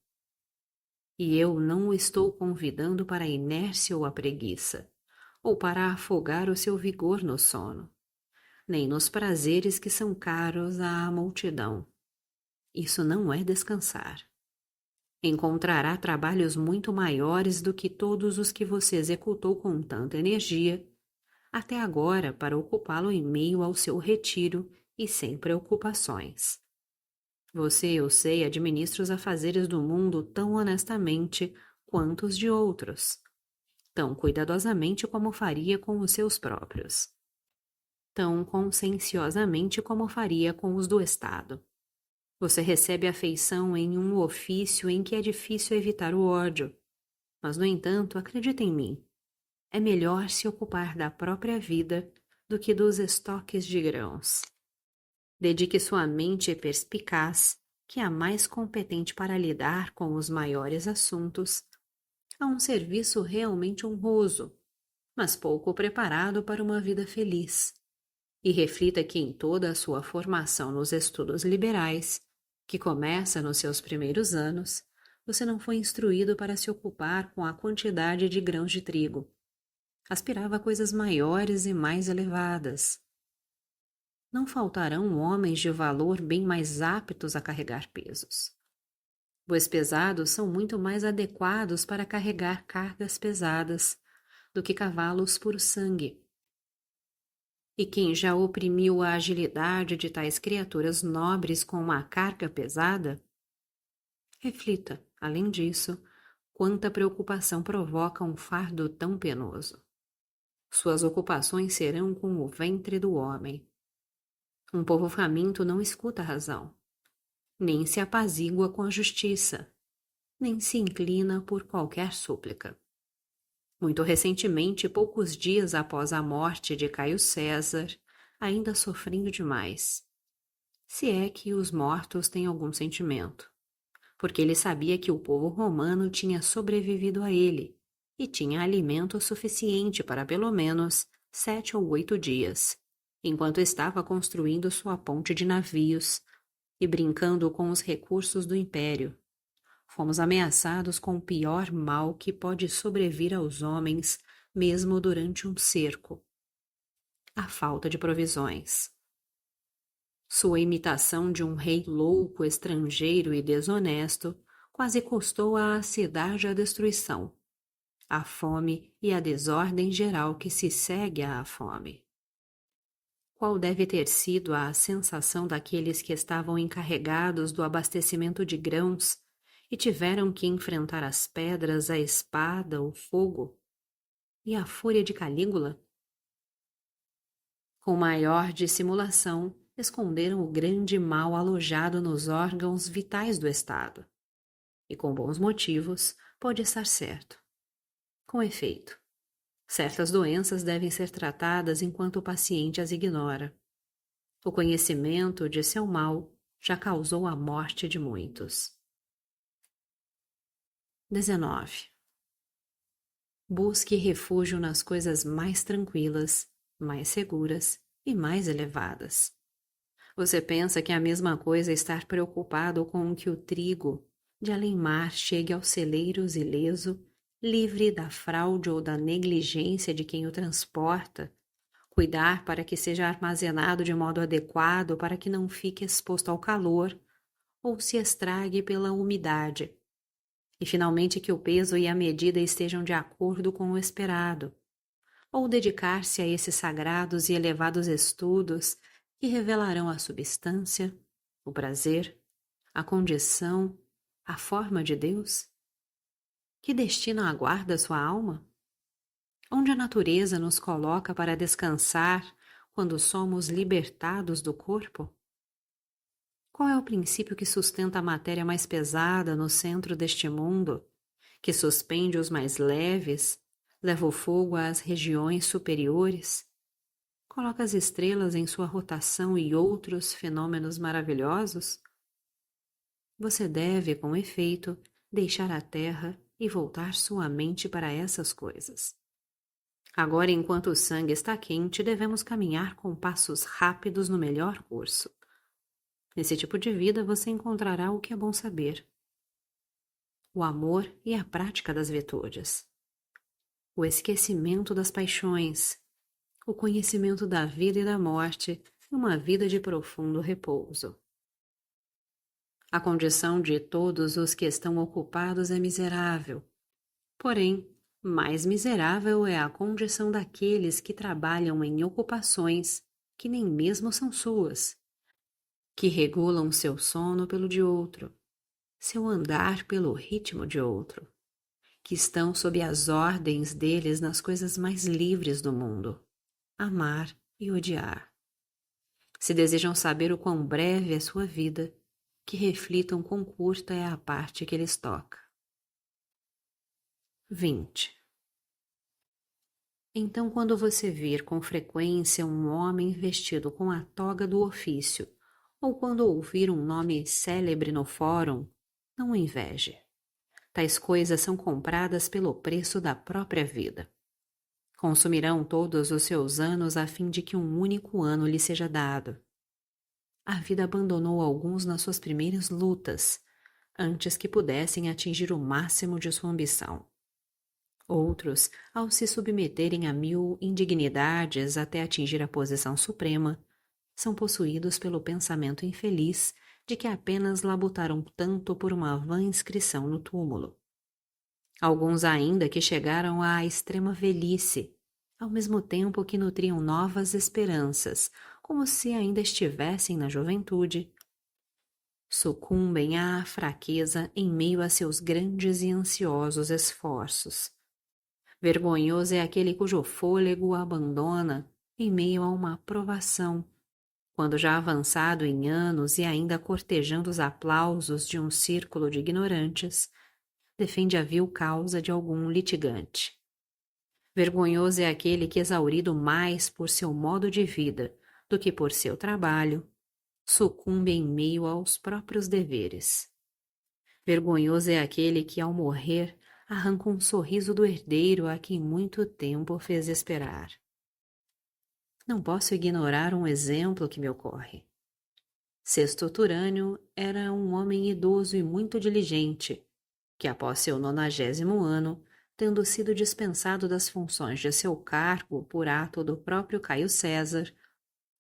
E eu não o estou convidando para a inércia ou a preguiça, ou para afogar o seu vigor no sono, nem nos prazeres que são caros à multidão. Isso não é descansar. Encontrará trabalhos muito maiores do que todos os que você executou com tanta energia até agora para ocupá-lo em meio ao seu retiro e sem preocupações. Você, eu sei, administra os afazeres do mundo tão honestamente quanto os de outros, tão cuidadosamente como faria com os seus próprios, tão conscienciosamente como faria com os do Estado. Você recebe afeição em um ofício em que é difícil evitar o ódio, mas, no entanto, acredita em mim, é melhor se ocupar da própria vida do que dos estoques de grãos. Dedique sua mente perspicaz, que é a mais competente para lidar com os maiores assuntos, a um serviço realmente honroso, mas pouco preparado para uma vida feliz. E reflita que em toda a sua formação nos estudos liberais, que começa nos seus primeiros anos, você não foi instruído para se ocupar com a quantidade de grãos de trigo. Aspirava a coisas maiores e mais elevadas. Não faltarão homens de valor bem mais aptos a carregar pesos. Bois pesados são muito mais adequados para carregar cargas pesadas do que cavalos por sangue. E quem já oprimiu a agilidade de tais criaturas nobres com uma carga pesada? Reflita, além disso, quanta preocupação provoca um fardo tão penoso. Suas ocupações serão com o ventre do homem. Um povo faminto não escuta a razão, nem se apazigua com a justiça, nem se inclina por qualquer súplica. Muito recentemente, poucos dias após a morte de Caio César, ainda sofrendo demais. Se é que os mortos têm algum sentimento, porque ele sabia que o povo romano tinha sobrevivido a ele e tinha alimento suficiente para pelo menos 7 ou 8 dias, enquanto estava construindo sua ponte de navios e brincando com os recursos do império. Fomos ameaçados com o pior mal que pode sobrevir aos homens, mesmo durante um cerco: a falta de provisões. Sua imitação de um rei louco, estrangeiro e desonesto quase custou à cidade a destruição, a fome e a desordem geral que se segue à fome. Qual deve ter sido a sensação daqueles que estavam encarregados do abastecimento de grãos e tiveram que enfrentar as pedras, a espada, o fogo e a fúria de Calígula? Com maior dissimulação, esconderam o grande mal alojado nos órgãos vitais do Estado. E com bons motivos, pode estar certo. Com efeito, certas doenças devem ser tratadas enquanto o paciente as ignora. O conhecimento de seu mal já causou a morte de muitos. 19. Busque refúgio nas coisas mais tranquilas, mais seguras e mais elevadas. Você pensa que é a mesma coisa estar preocupado com que o trigo de além-mar chegue aos celeiros ileso, livre da fraude ou da negligência de quem o transporta, cuidar para que seja armazenado de modo adequado para que não fique exposto ao calor ou se estrague pela umidade, e finalmente que o peso e a medida estejam de acordo com o esperado, ou dedicar-se a esses sagrados e elevados estudos que revelarão a substância, o prazer, a condição, a forma de Deus? Que destino aguarda sua alma? Onde a natureza nos coloca para descansar quando somos libertados do corpo? Qual é o princípio que sustenta a matéria mais pesada no centro deste mundo, que suspende os mais leves, leva o fogo às regiões superiores, coloca as estrelas em sua rotação e outros fenômenos maravilhosos? Você deve, com efeito, deixar a terra e voltar sua mente para essas coisas. Agora, enquanto o sangue está quente, devemos caminhar com passos rápidos no melhor curso. Nesse tipo de vida você encontrará o que é bom saber: o amor e a prática das virtudes, o esquecimento das paixões, o conhecimento da vida e da morte e uma vida de profundo repouso. A condição de todos os que estão ocupados é miserável. Porém, mais miserável é a condição daqueles que trabalham em ocupações que nem mesmo são suas, que regulam seu sono pelo de outro, seu andar pelo ritmo de outro, que estão sob as ordens deles nas coisas mais livres do mundo, amar e odiar. Se desejam saber o quão breve é sua vida, que reflitam quão curta é a parte que lhes toca. 20. Então, quando você vir com frequência um homem vestido com a toga do ofício, ou quando ouvir um nome célebre no fórum, não o inveje. Tais coisas são compradas pelo preço da própria vida. Consumirão todos os seus anos a fim de que um único ano lhe seja dado. A vida abandonou alguns nas suas primeiras lutas, antes que pudessem atingir o máximo de sua ambição. Outros, ao se submeterem a 1000 indignidades até atingir a posição suprema, são possuídos pelo pensamento infeliz de que apenas labutaram tanto por uma vã inscrição no túmulo. Alguns ainda que chegaram à extrema velhice, ao mesmo tempo que nutriam novas esperanças, como se ainda estivessem na juventude, sucumbem à fraqueza em meio a seus grandes e ansiosos esforços. Vergonhoso é aquele cujo fôlego o abandona em meio a uma provação, quando já avançado em anos e ainda cortejando os aplausos de um círculo de ignorantes, defende a vil causa de algum litigante. Vergonhoso é aquele que, exaurido mais por seu modo de vida do que por seu trabalho, sucumbe em meio aos próprios deveres. Vergonhoso é aquele que, ao morrer, arranca um sorriso do herdeiro a quem muito tempo fez esperar. Não posso ignorar um exemplo que me ocorre. Sexto Turânio era um homem idoso e muito diligente, que após seu 90º ano, tendo sido dispensado das funções de seu cargo por ato do próprio Caio César,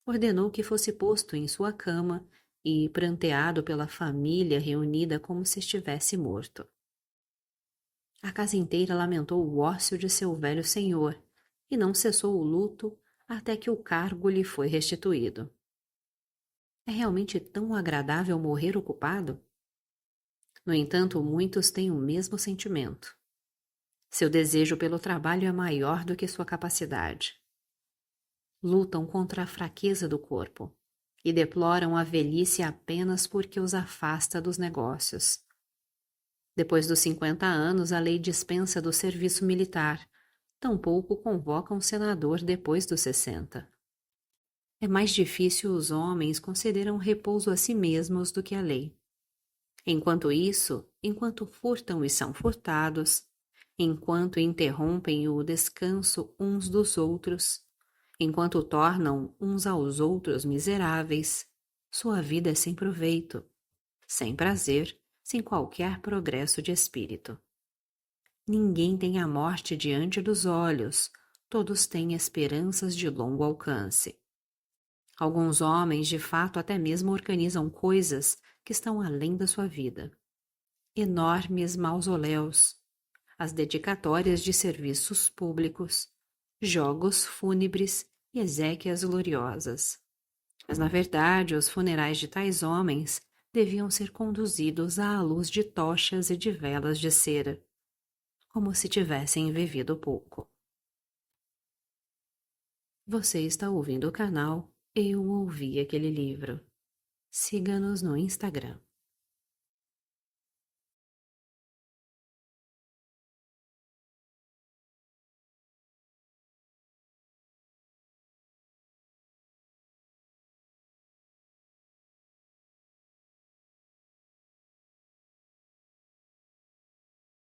ordenou que fosse posto em sua cama e pranteado pela família reunida como se estivesse morto. A casa inteira lamentou o ócio de seu velho senhor, e não cessou o luto até que o cargo lhe foi restituído. É realmente tão agradável morrer ocupado? No entanto, muitos têm o mesmo sentimento. Seu desejo pelo trabalho é maior do que sua capacidade. Lutam contra a fraqueza do corpo e deploram a velhice apenas porque os afasta dos negócios. Depois dos 50 anos, a lei dispensa do serviço militar. Tampouco convoca um senador depois dos 60. É mais difícil os homens concederam repouso a si mesmos do que a lei. Enquanto isso, enquanto furtam e são furtados, enquanto interrompem o descanso uns dos outros, enquanto tornam uns aos outros miseráveis, sua vida é sem proveito, sem prazer, sem qualquer progresso de espírito. Ninguém tem a morte diante dos olhos, todos têm esperanças de longo alcance. Alguns homens, de fato, até mesmo organizam coisas que estão além da sua vida. Enormes mausoléus, as dedicatórias de serviços públicos, jogos fúnebres e exéquias gloriosas. Mas, na verdade, os funerais de tais homens deviam ser conduzidos à luz de tochas e de velas de cera, como se tivessem vivido pouco. Você está ouvindo o canal Eu Ouvi Aquele Livro. Siga-nos no Instagram.